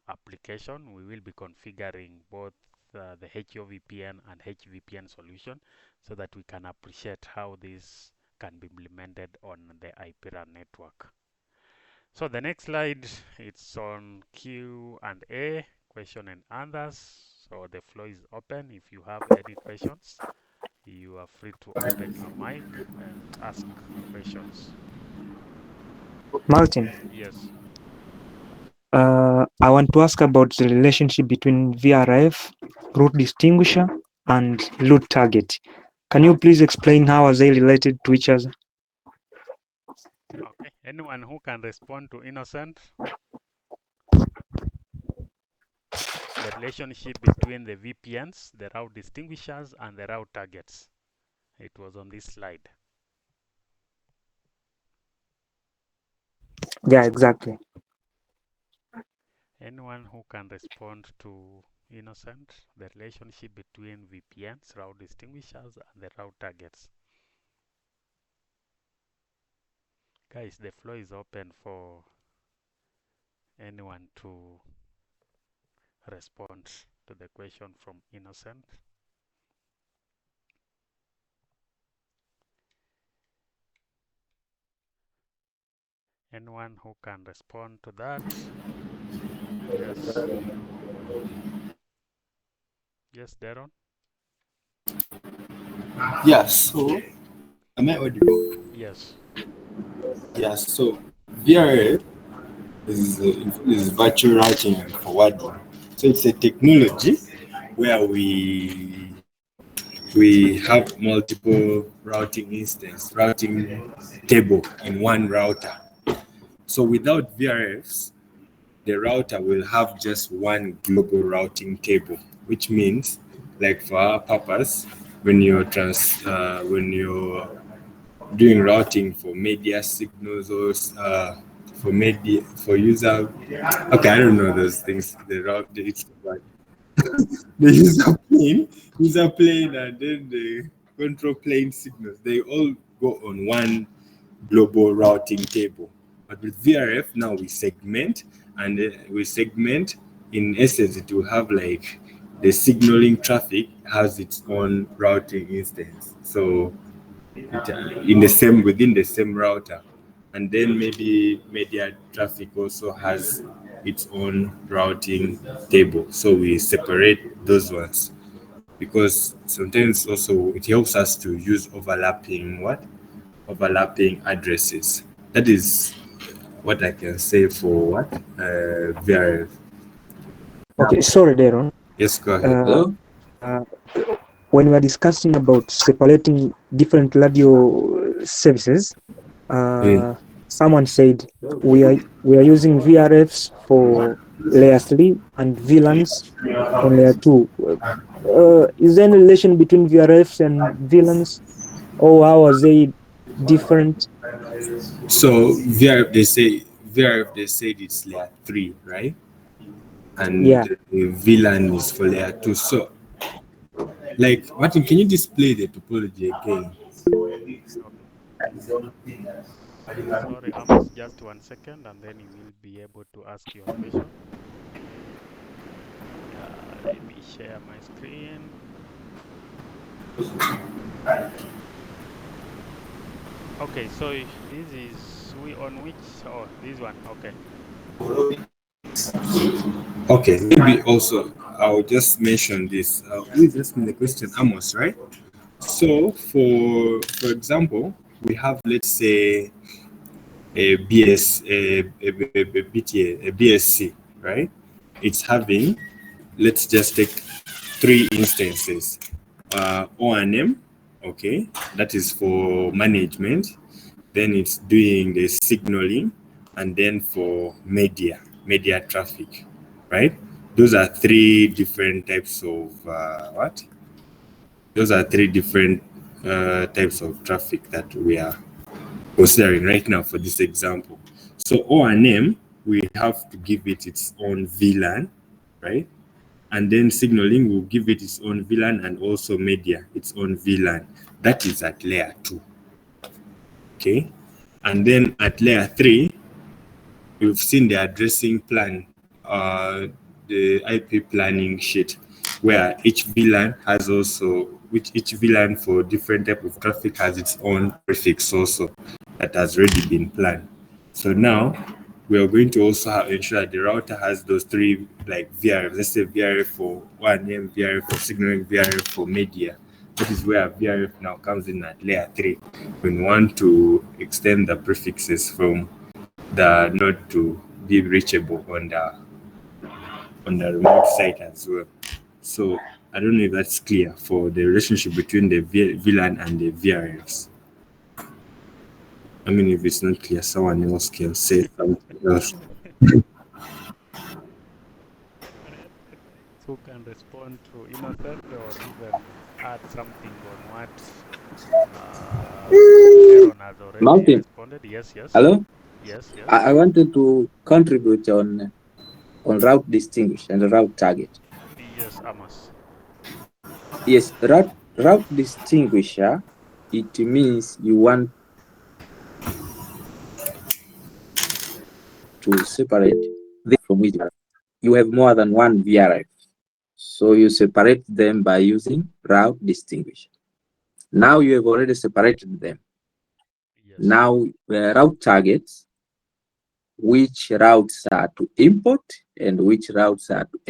application. We will be configuring both the HOVPN and HVPN solution so that we can appreciate how this can be implemented on the IPRAN network. So the next slide, it's on Q&A, question and answers. So the floor is open. If you have any questions, you are free to open your mic and ask questions. Martin, Yes. I want to ask about the relationship between VRF, route distinguisher, and load target. Can you please explain how are they related to each other? Okay. Anyone who can respond to Innocent? The relationship between the VPNs, the route distinguishers, and the route targets. It was on this slide. Yeah, exactly. Anyone who can respond to Innocent, the relationship between VPNs, route distinguishers, and the route targets. Guys, the floor is open for anyone to respond to the question from Innocent. Anyone who can respond to that? Yes. Yes, Darren? Yes, so am I audible? Yes. Yes, so VRF is virtual routing and forwarding. So it's a technology where we have multiple routing table in one router. So without VRFs, the router will have just one global routing table, which means, like for our purpose, when you're doing routing for media signals or for user, okay, I don't know those things. It's like the user plane, and then the control plane signals. They all go on one global routing table. But with VRF now we segment, and in essence it will have like the signaling traffic has its own routing instance. So within the same router, and then maybe media traffic also has its own routing table. So we separate those ones because sometimes also it helps us to use overlapping addresses. That is what I can say for what VRF. Okay, sorry, Daron. Yes, go ahead. When we are discussing about separating different radio services, someone said we are using VRFs for layer 3 and VLANs on layer 2. Is there any relation between VRFs and VLANs, or how are they different? So VRF they said it's layer 3, right? And Yeah. the VLAN is for layer 2. So, like, Martin, can you display the topology again? Sorry, Amos, just 1 second, and then you will be able to ask your question. Let me share my screen. Okay, so this is we on which? Oh, this one. Okay. Okay, maybe also I'll just mention this. Who is asking the question? Amos, right? So, for example, we have, let's say, a BTA, a BSC, right? It's having, let's just take 3 instances. O&M, okay, that is for management. Then it's doing the signaling, and then for media traffic, right? Those are 3 different types of what? Those are 3 different types of traffic that we are considering right now for this example. So O&M, we have to give it its own VLAN, right? And then signaling will give it its own VLAN, and also media its own VLAN. That is at layer 2. Okay. And then at layer 3, we've seen the addressing plan, the IP planning sheet, where each VLAN has also, which each VLAN for different type of traffic has its own prefix also that has already been planned. So now we are going to also ensure that the router has those 3 like VRF. Let's say VRF for O&M, VRF for signaling, VRF for media. That is where VRF now comes in at layer 3 when we want to extend the prefixes from the node to be reachable on the remote site as well. So I don't know if that's clear for the relationship between the VLAN and the VRFs. I mean, if it's not clear, someone else can say something else. Who can respond to Innocent or even add something on what Aaron has already Martin, responded? Yes, yes. hello? Yes, yes. I wanted to contribute on route distinguish and route target. Yes, Amos. Yes, route distinguisher, it means you want to separate them from which you have more than one VRF. So you separate them by using route distinguisher. Now you have already separated them. Yes. Now route targets, which routes are to import and which routes are to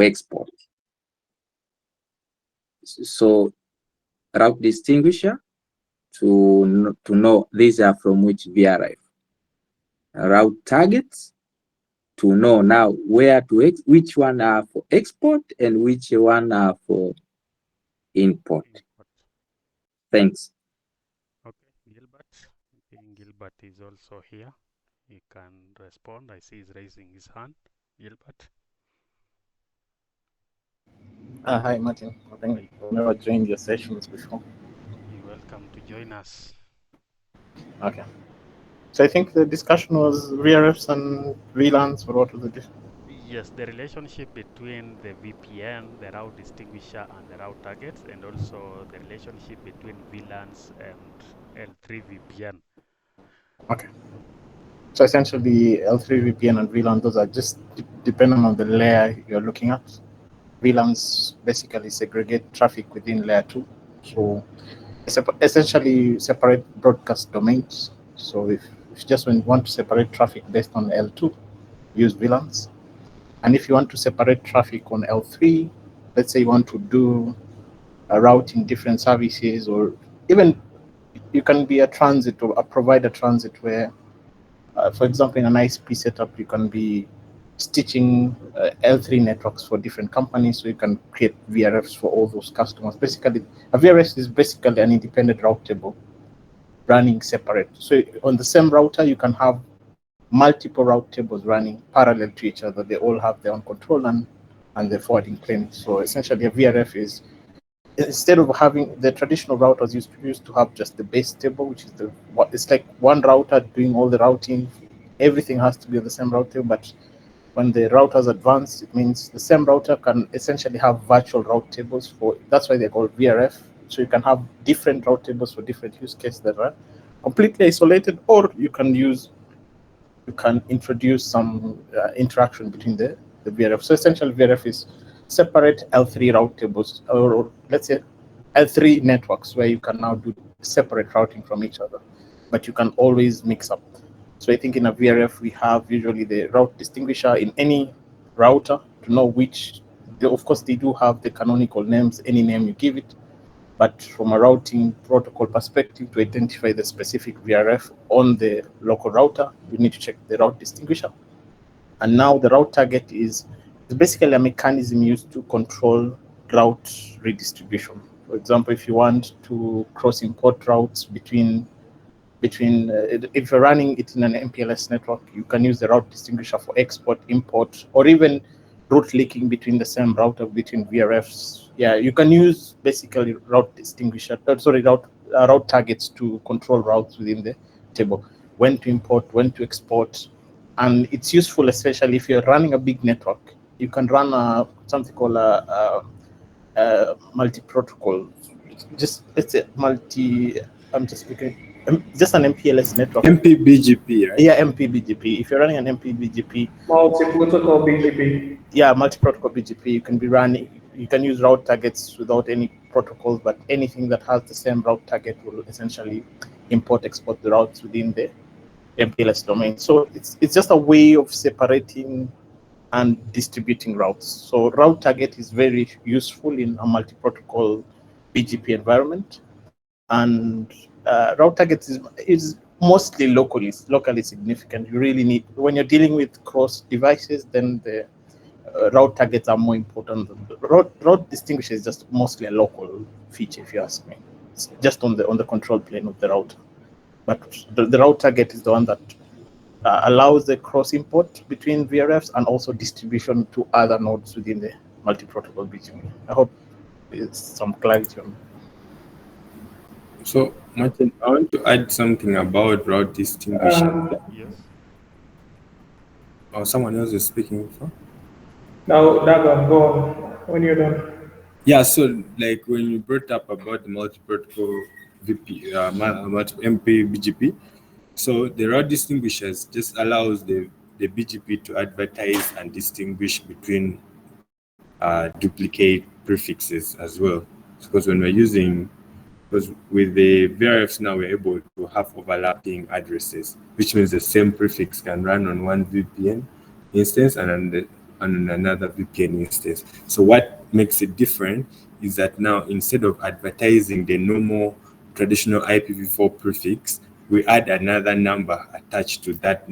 export. So route distinguisher to know these are from which VRF. Route targets to know now where to which one are for export and which one are for import. Thanks. Okay, Gilbert. I think Gilbert is also here. He can respond. I see he's raising his hand. Gilbert. Hi, Martin. I think I've never joined your sessions before. You're welcome to join us. Okay. So I think the discussion was VRFs and VLANs, or what was the difference? Yes, the relationship between the VPN, the route distinguisher, and the route targets, and also the relationship between VLANs and L3 VPN. Okay. So essentially, L3 VPN and VLAN, those are just depending on the layer you're looking at. VLANs basically segregate traffic within layer 2. So essentially separate broadcast domains. So if just when you want to separate traffic based on L2, use VLANs. And if you want to separate traffic on L3, let's say you want to do a routing different services, or even you can be a transit or a provider transit where For example, in an ISP setup, you can be stitching L3 networks for different companies, so you can create VRFs for all those customers. Basically, a VRF is basically an independent route table running separate. So on the same router, you can have multiple route tables running parallel to each other. They all have their own control and the forwarding plane. So essentially, a VRF is, instead of having the traditional routers used to have just the base table, which is it's like one router doing all the routing. Everything has to be on the same router, but when the routers advance, it means the same router can essentially have virtual route tables for, that's why they're called VRF. So you can have different route tables for different use cases that are completely isolated, or you can introduce some interaction between the VRF. So essentially, VRF is separate L3 route tables, or let's say L3 networks, where you can now do separate routing from each other, but you can always mix up. So I think in a VRF, we have usually the route distinguisher in any router to know which, of course, they do have the canonical names, any name you give it, but from a routing protocol perspective, to identify the specific VRF on the local router, you need to check the route distinguisher. And now the route target is basically a mechanism used to control route redistribution. For example, if you want to cross import routes between if you're running it in an MPLS network, you can use the route distinguisher for export, import, or even route leaking between the same router between VRFs. Yeah, you can use basically route distinguisher, route targets to control routes within the table, when to import, when to export. And it's useful, especially if you're running a big network. You can run something called a multi-protocol. Just let's say I'm just speaking. Just an MPLS network. MPBGP, right? Yeah, MPBGP. If you're running an MPBGP, multi-protocol BGP. Yeah, multi-protocol BGP. You can be running. You can use route targets without any protocols, but anything that has the same route target will essentially export the routes within the MPLS domain. So it's just a way of separating and distributing routes. So route target is very useful in a multi-protocol BGP environment, and route target is mostly locally significant. You really need, when you're dealing with cross devices, then the route targets are more important. Route distinguisher is just mostly a local feature, if you ask me. It's just on the control plane of the router. But the route target is the one that allows the cross import between VRFs and also distribution to other nodes within the multi-protocol BGP. I hope it's some clarity on. So, Martin, I want to add something about route distinguisher. Yes. Or someone else is speaking before? Now, Dagon, go on when you're done. Yeah, so like when you brought up about the multi-protocol MP BGP, so the route distinguishers just allows the BGP to advertise and distinguish between duplicate prefixes as well. Because when we're using, because with the VRFs now we're able to have overlapping addresses, which means the same prefix can run on one VPN instance and on another VPN instance. So what makes it different is that now instead of advertising the normal traditional IPv4 prefix, we add another number attached to that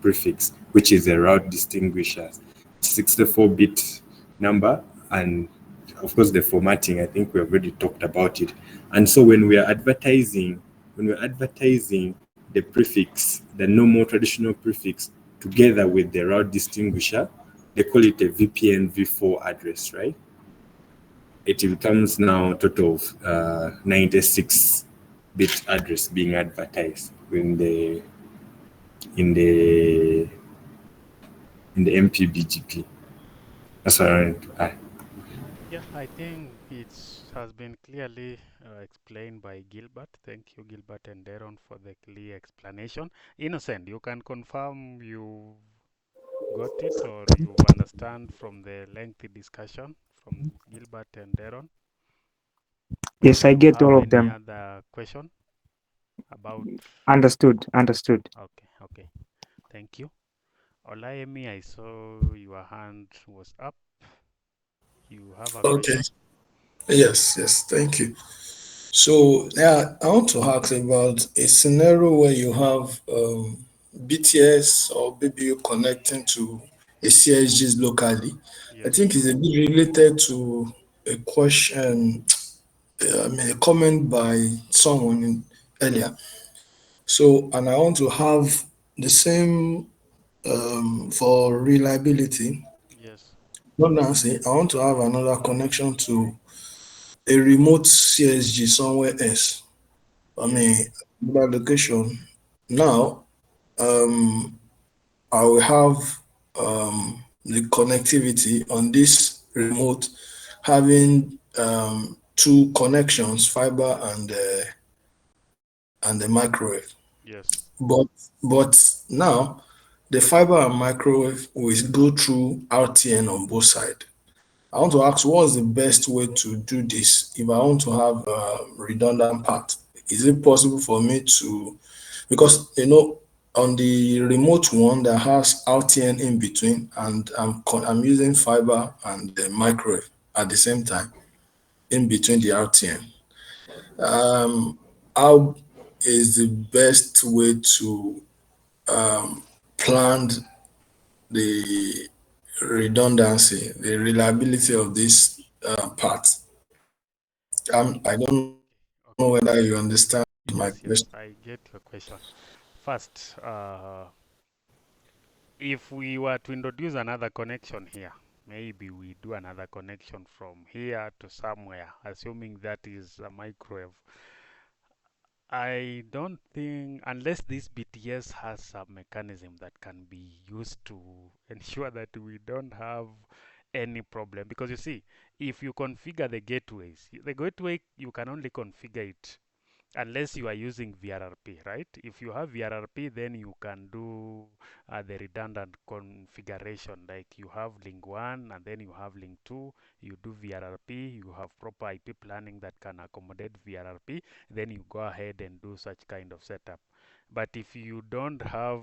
prefix, which is a route distinguisher, 64-bit number, and of course the formatting. I think we have already talked about it. And so when we're advertising the prefix, the normal traditional prefix, together with the route distinguisher, they call it a VPN v4 address, right? It becomes now a total of 96-bit address being advertised in the MPBGP. That's what I wanted to add. Yeah, I think it has been clearly explained by Gilbert. Thank you, Gilbert and Darren, for the clear explanation. Innocent, you can confirm you got it or you understand from the lengthy discussion from Gilbert and Darren? Yes, I get all of Any them. other question about? Understood. Okay. Thank you. Olaemi, I saw your hand was up. You have a question? Yes, thank you. So yeah, I want to ask about a scenario where you have BTS or maybe connecting to a CSGs locally. I Yes. think it's a bit related to a question, I mean, a comment by someone earlier. So, and I want to have the same for reliability. Yes. Not Nancy, I want to have another connection to a remote CSG somewhere else. I Yes. mean, another location. Now, um, I will have the connectivity on this remote, having two connections, fiber and the microwave. Yes. But now the fiber and microwave will go through RTN on both sides. I want to ask, what's the best way to do this if I want to have a redundant part? Is it possible for me to, because on the remote one that has RTN in between, and I'm using fiber and the microwave at the same time in between the RTN. How is the best way to plan the redundancy, the reliability of this part? I don't know whether you understand my question. Yes, yes, I get your question. First, if we were to introduce another connection here, maybe we do another connection from here to somewhere, assuming that is a microwave. I don't think, unless this BTS has a mechanism that can be used to ensure that we don't have any problem. Because you see, if you configure the gateway, you can only configure it unless you are using VRRP, right? If you have VRRP, then you can do the redundant configuration, like you have link 1 and then you have link 2, you do VRRP, you have proper IP planning that can accommodate VRRP, then you go ahead and do such kind of setup. But if you don't have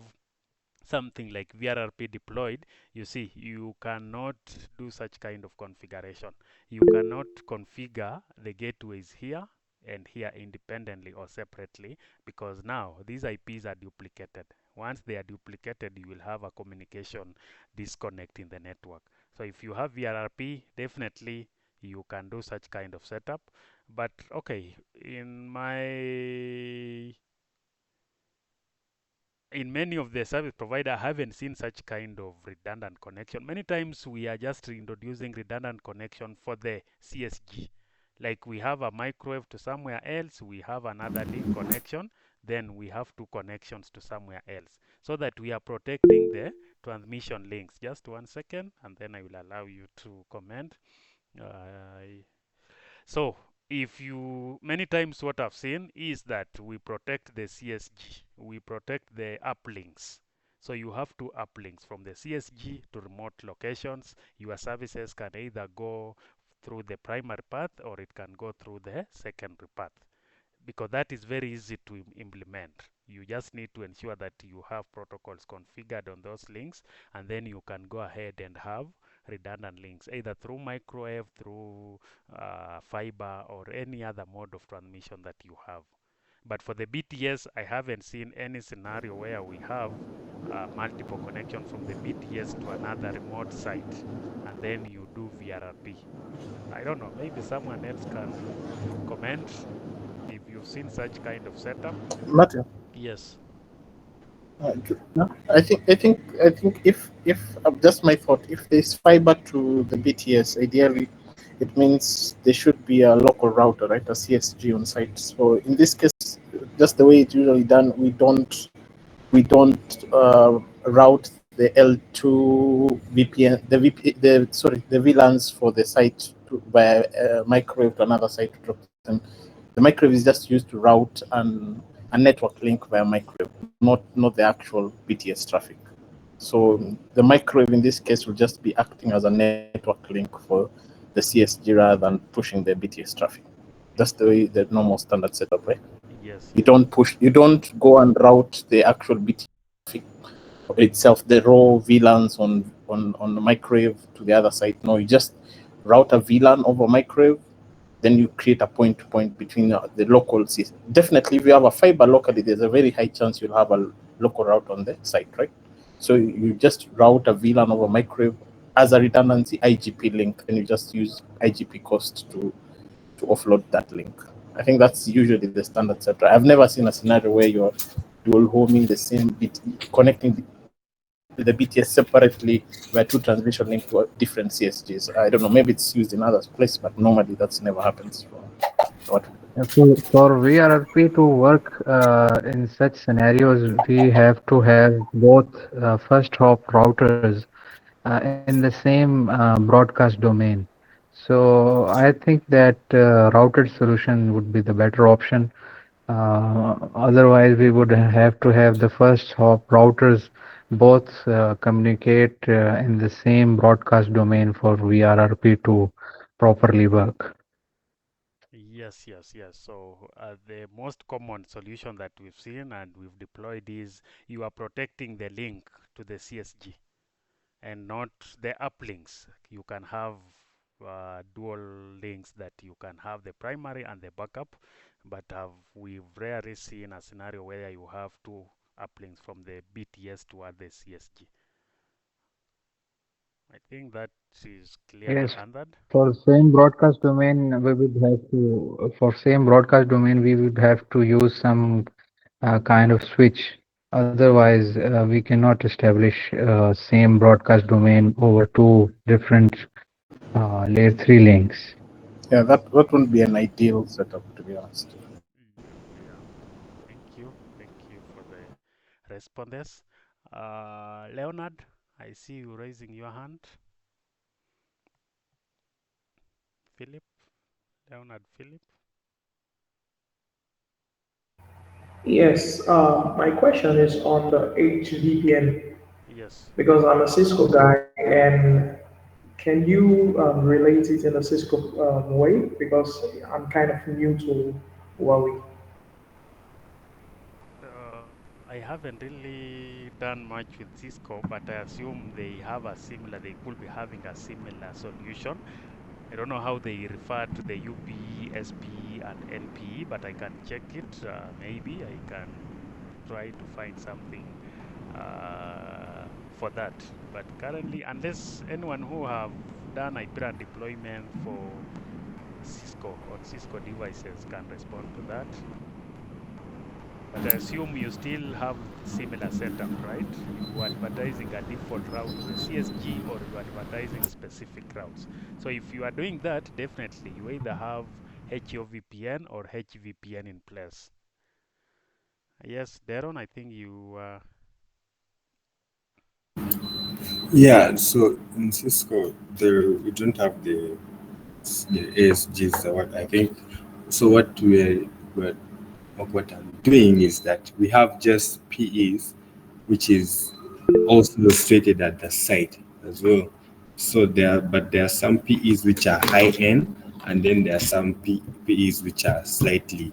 something like VRRP deployed, you see, you cannot do such kind of configuration. You cannot configure the gateways here and here independently or separately, because now these IPs are duplicated. Once they are duplicated, you will have a communication disconnect in the network. So if you have VRRP, definitely you can do such kind of setup. But okay, in many of the service provider, I haven't seen such kind of redundant connection. Many times we are just introducing redundant connection for the CSG. Like we have a microwave to somewhere else, we have another link connection, then we have two connections to somewhere else, so that we are protecting the transmission links. Just 1 second, and then I will allow you to comment. So if you, many times what I've seen is that we protect the CSG, we protect the uplinks. So you have two uplinks from the CSG to remote locations. Your services can either go through the primary path or it can go through the secondary path, because that is very easy to implement. You just need to ensure that you have protocols configured on those links, and then you can go ahead and have redundant links, either through microwave, through fiber, or any other mode of transmission that you have. But for the BTS, I haven't seen any scenario where we have multiple connection from the BTS to another remote site, and then you do VRRP. I don't know, maybe someone else can comment if you've seen such kind of setup. Martin. Yes. No, I think if just my thought, if there's fiber to the BTS, ideally, it means there should be a local router, right, a CSG on site. So in this case, just the way it's usually done, we don't route the L2 VPN, the VLANs for the site by microwave to another site to drop them. The microwave is just used to route a network link via microwave, not the actual BTS traffic. So the microwave in this case will just be acting as a network link for the CSG rather than pushing the BTS traffic. That's the way the normal standard setup, right? Yes, You yes. don't go and route the actual BTS traffic itself, the raw VLANs on the microwave to the other side. No, you just route a VLAN over microwave then you create a point-to-point between the local system. Definitely, if you have a fiber locally, there's a very high chance you'll have a local route on the site, right? So you just route a VLAN over microwave as a redundancy IGP link, and you just use IGP cost to offload that link. I think that's usually the standard setup. I've never seen a scenario where you're dual homing the same bit, connecting the BTS separately via two transmission links to different CSGs. I don't know, maybe it's used in other places, but normally that's never happens. For VRRP to work in such scenarios, we have to have both first hop routers in the same broadcast domain. So I think that routed solution would be the better option. Otherwise, we would have to have the first hop routers both communicate in the same broadcast domain for VRRP to properly work. Yes, yes, yes. So the most common solution that we've seen and we've deployed is you are protecting the link to the CSG and not the uplinks. You can have dual links that you can have the primary and the backup, but we've rarely seen a scenario where you have two uplinks from the BTS toward the CSG. I think that is clearly Yes, answered. for same broadcast domain, for same broadcast domain, we would have to use some kind of switch. Otherwise, we cannot establish same broadcast domain over two different layer 3 links. Yeah, that wouldn't be an ideal setup, to be honest. Yeah. Thank you. Thank you for the responses. Leonard, I see you raising your hand. Philip, Leonard Philip. Yes, my question is on the HVPN Yes. because I'm a Cisco guy, and can you relate it in a Cisco way? Because I'm kind of new to Huawei. I haven't really done much with Cisco, but I assume they have a similar, they could be having a similar solution. I don't know how they refer to the UP, SP, and NP, but I can check it. Maybe I can try to find something for that. But currently, unless anyone who have done IPRAN deployment for Cisco on Cisco devices can respond to that. But I assume you still have similar setup, right? You are advertising a default route to the CSG or you are advertising specific routes. So if you are doing that, definitely you either have HOVPN or HVPN in place. Yes, Darren, I think you... Yeah, so in Cisco, we don't have the ASGs. So what I think, so what I'm doing is that we have just PEs, which is also stated at the site as well. So there are some PEs which are high end, and then there are some PEs which are slightly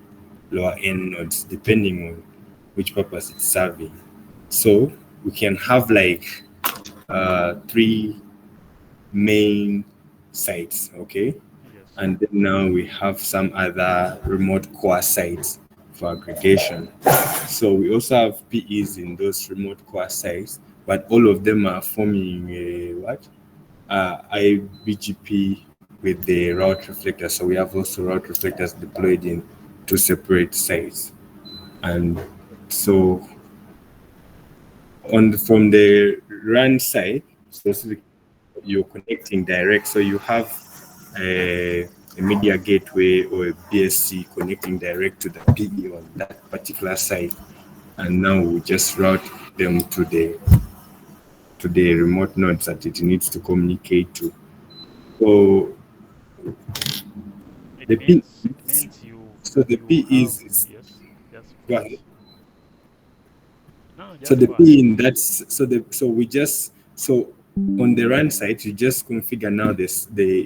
lower end nodes, depending on which purpose it's serving. So we can have like three main sites, okay? Yes. And then now we have some other remote core sites for aggregation. So we also have PEs in those remote core sites, but all of them are forming a what? IBGP with the route reflector. So we have also route reflectors deployed in two separate sites. And so from the RAN side, specifically, you're connecting direct. So you have a media gateway or a BSC connecting direct to the PE on that particular site. And now we just route them to the remote nodes that it needs to communicate to. So It the P means you have... is Yes, yes, go ahead. please. No, So just the go ahead. P in that's so we just so on the run side you just configure now the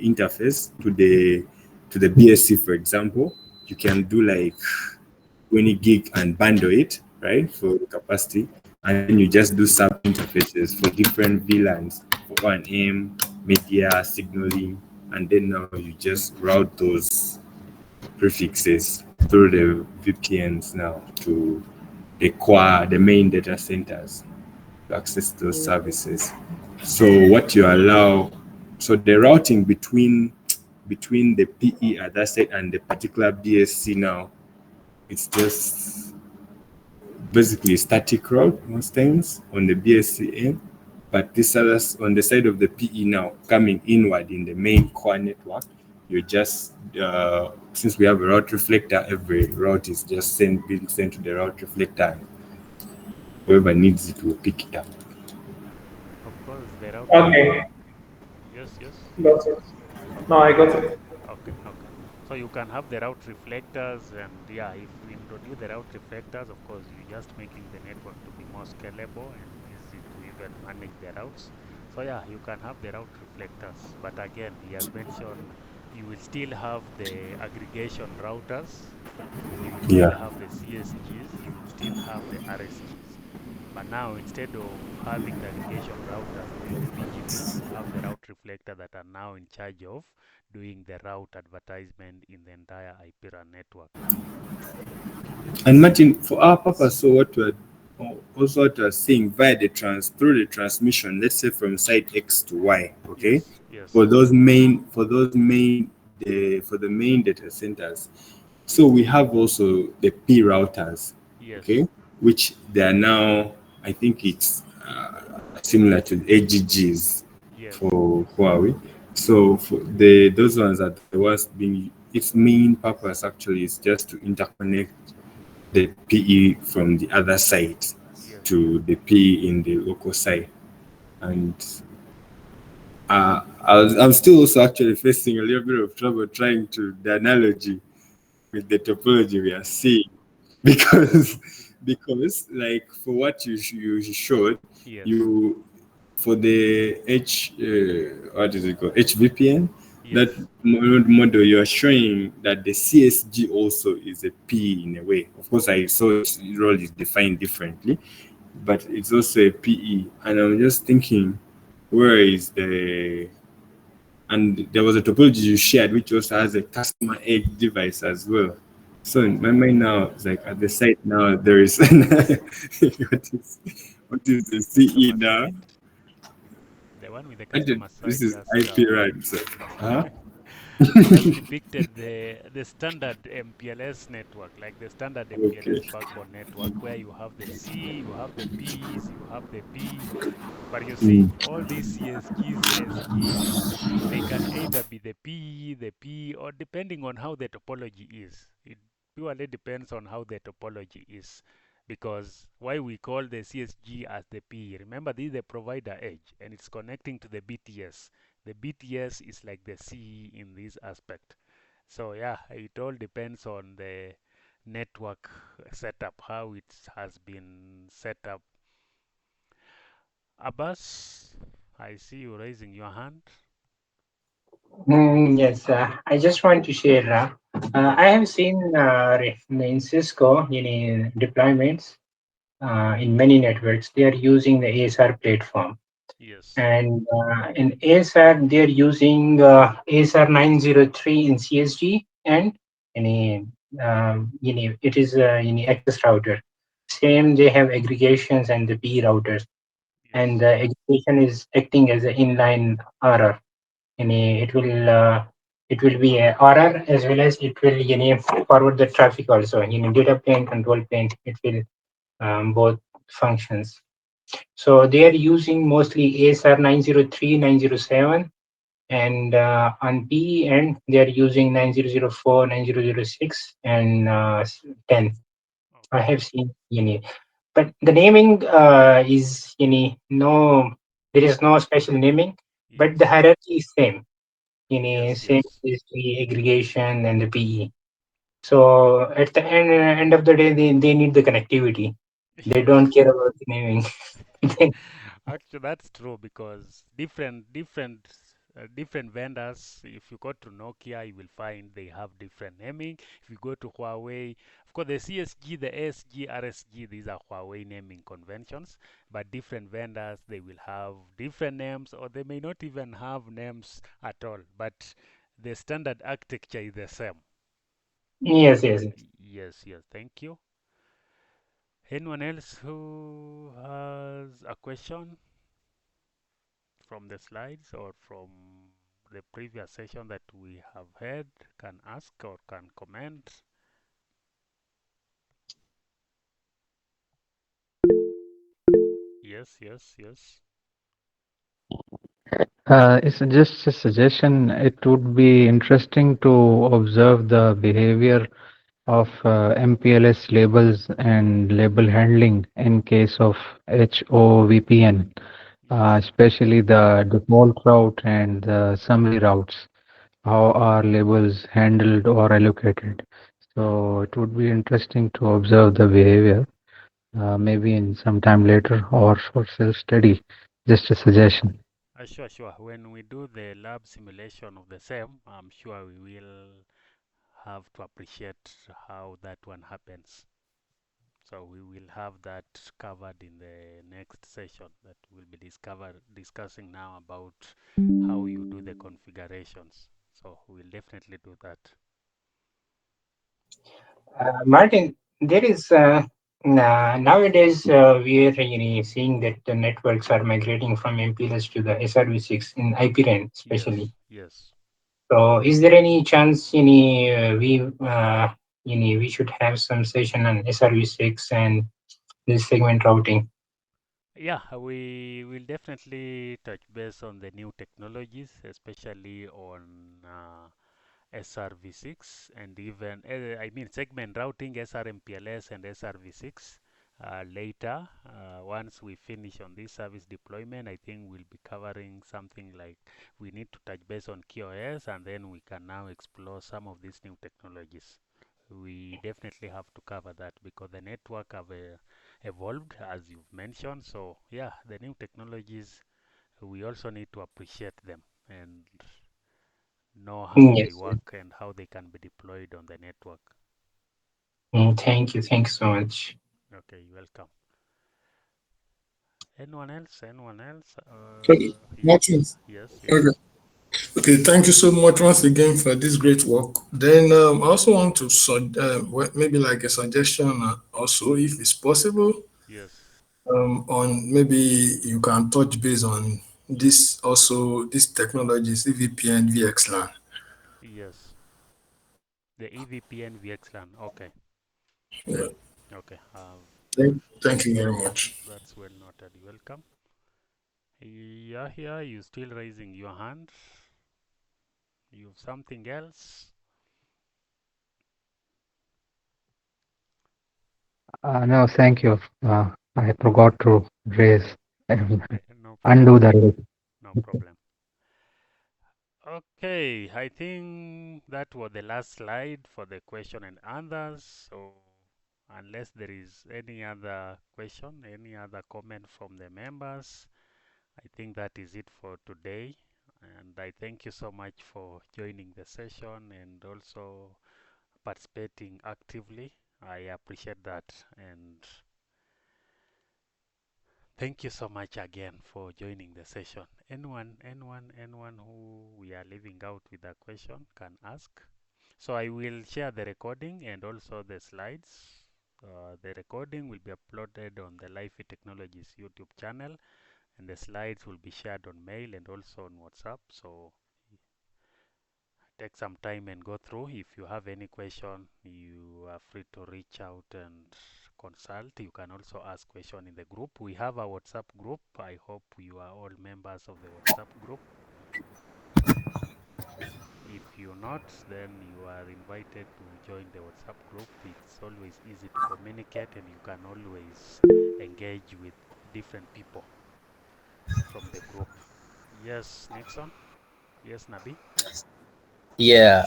interface to the BSC, for example. You can do like 20 gig and bundle it, right, for capacity, and then you just do sub interfaces for different VLANs for 1M, media, signaling, and then now you just route those prefixes through the VPNs now to the main data centers to access those services. So what you allow, so the routing between the PE at that site and the particular BSC now, it's just basically static route most times on the BSC end, but this other on the side of the PE now coming inward in the main core network, you just since we have a route reflector, every route is just being sent to the route reflector. Whoever needs it will pick it up. Of course, the route Okay, yes, yes. got it. No, I got it. Okay, okay. So you can have the route reflectors, and yeah, if we introduce the route reflectors, of course, you're just making the network to be more scalable and easy to even manage the routes. So yeah, you can have the route reflectors, but again, he has mentioned you will still have the aggregation routers, you will still Yeah. have the CSGs, you will still have the RSGs. But now, instead of having the aggregation routers doing the BGP, you will have the route reflector that are now in charge of doing the route advertisement in the entire IPRAN network. And Martin, for our purpose, so what we're also what we're seeing via through the transmission, let's say from site X to Y, okay? Yes, yes, For the main data centers. So we have also the P routers, okay, yes, which they are now, I think it's similar to AGGs yes, for Huawei. So for those ones are the ones being, its main purpose actually is just to interconnect the PE from the other side yes, to the PE in the local side. And I'm still also actually facing a little bit of trouble trying to the analogy with the topology we are seeing because like for what you showed, yes, you for the what is it called, HVPN, that yes, model you're showing that the CSG also is a P in a way. Of course, I saw its role is defined differently, but it's also a PE. And I'm just thinking, where is the, and there was a topology you shared which also has a customer edge device as well. So in my mind now, it's like at the site now there is what is the CE customer now? side. The one with the I did, customer this side is just IPRAN. So, huh? just depicted the standard MPLS network, like the standard Okay. MPLS backbone network, where you have the C, you have the P's, you have the P. But you see, Mm. all these CSGs, SGs, they can either be the P, or depending on how the topology is. It purely depends on how the topology is. Because why we call the CSG as the P, remember this is the provider edge and it's connecting to the BTS. The BTS is like the C in this aspect. So yeah, it all depends on the network setup, how it has been set up. Abbas, I see you raising your hand. Yes, I just want to share. I have seen in Cisco deployments in many networks. They are using the ASR platform, Yes, and in ASR they are using ASR 903 in CSG, and any it is any access router. Same, they have aggregations and the B routers, and yes, the aggregation is acting as an inline RR. It will be a RR as well as it will forward the traffic also. Data plane, control plane, it will both functions. So they are using mostly ASR 903, 907, and on PE end they are using 9004, 9006, and 10. I okay. have seen but the naming is no, there is no special naming, but the Yes, hierarchy is same. yes, Same yes. is the aggregation and the PE. So at the end of the day, they need the connectivity. They Yes. don't care about the naming. Actually, that's true because different vendors. If you go to Nokia, you will find they have different naming. If you go to Huawei, of course, the CSG, the ASG, RSG, these are Huawei naming conventions. But different vendors, they will have different names, or they may not even have names at all. But the standard architecture is the same. Yes, yes, yes. Yes, yes, thank you. Anyone else who has a question from the slides or from the previous session that we have had can ask or can comment? Yes, yes, yes. It's just a suggestion. It would be interesting to observe the behavior of MPLS labels and label handling in case of HOVPN, especially the default route and the summary routes. How are labels handled or allocated? So it would be interesting to observe the behavior, maybe in some time later or for self-study. Just a suggestion. Sure, sure. When we do the lab simulation of the same, I'm sure we will have to appreciate how that one happens. So we will have that covered in the next session that we'll be discussing now about how you do the configurations. So we'll definitely do that. Martin, there is nowadays we are seeing that the networks are migrating from MPLS to the SRv6 in IPRAN especially. Yes, yes. So is there any chance we should have some session on SRv6 and this segment routing? Yeah, we will definitely touch base on the new technologies, especially on SRv6 and even, I mean, segment routing, SRMPLS and SRv6. Later, once we finish on this service deployment, I think we'll be covering something like we need to touch base on QoS, and then we can now explore some of these new technologies. We definitely have to cover that because the network have evolved, as you've mentioned. So yeah, the new technologies, we also need to appreciate them and know how they Yes. work and how they can be deployed on the network. Thank you. Thanks so much. Okay, you're welcome. Anyone else? Anyone else? Okay, Martin. Yes, yes, Okay. yes. Okay, thank you so much once again for this great work. Then I also want to maybe like a suggestion also, if it's possible, Yes. on maybe you can touch base on this also, these technologies, EVPN, VXLAN. Yes. The EVPN VXLAN. Okay. Yeah. Okay. Thank you very much. That's well noted. You're welcome. Yeah, yeah, you still raising your hand. You have something else? No, thank you. I forgot to raise and No undo problem. the raise. No problem. Okay, I think that was the last slide for the question and answers. So unless there is any other question, any other comment from the members, I think that is it for today. And I thank you so much for joining the session and also participating actively. I appreciate that. And thank you so much again for joining the session. Anyone who we are leaving out with a question can ask. So I will share the recording and also the slides. The recording will be uploaded on the Life Technologies YouTube channel, and the slides will be shared on mail and also on WhatsApp. So take some time and go through. If you have any question, you are free to reach out and consult. You can also ask question in the group. We have a WhatsApp group. I hope you are all members of the WhatsApp group. If you're not, then you are invited to join the WhatsApp group. It's always easy to communicate and you can always engage with different people from the group. Yes, Nixon. Yes, Nabi. Yeah.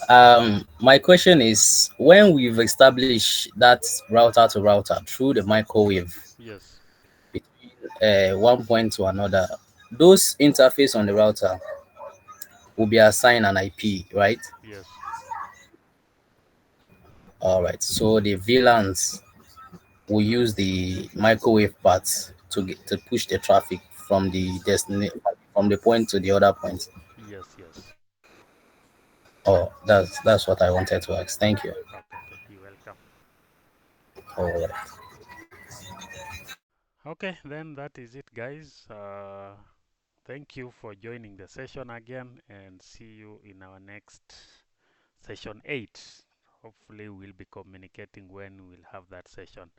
My question is, when we've established that router to router through the microwave Yes. between one point to another, those interface on the router will be assigned an IP, right? Yes. All right. So the VLANs will use the microwave parts to push the traffic from the destination, from the point to the other point. Yes, yes. Oh, that's what I wanted to ask. Thank you. Okay, okay. All right. Okay, then that is it, guys. Thank you for joining the session again, and see you in our next session 8. Hopefully, we'll be communicating when we'll have that session.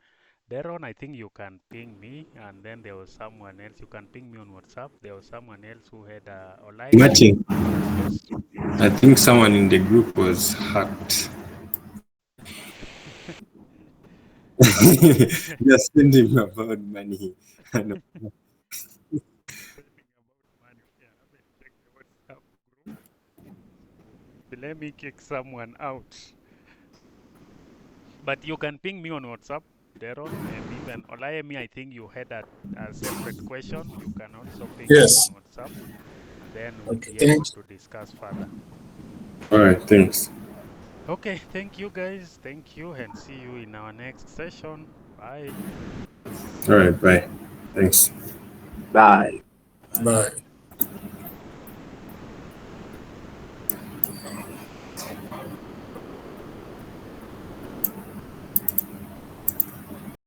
Deron, I think you can ping me, and then there was someone else. You can ping me on WhatsApp. There was someone else who had Olai. Martin, Yes. I think someone in the group was hacked. Just thinking about money. Spending about money. Okay, I haven't checked the WhatsApp group, so maybe let me kick someone out. But you can ping me on WhatsApp, Deron, and even Olayemi. I think you had a separate question. You can also ping me on Yes. WhatsApp, and then we'll Okay. be able Thanks. to discuss further. All right, thanks. Okay, thank you, guys. Thank you, and see you in our next session. Bye. All right, bye. Thanks. Bye. Bye.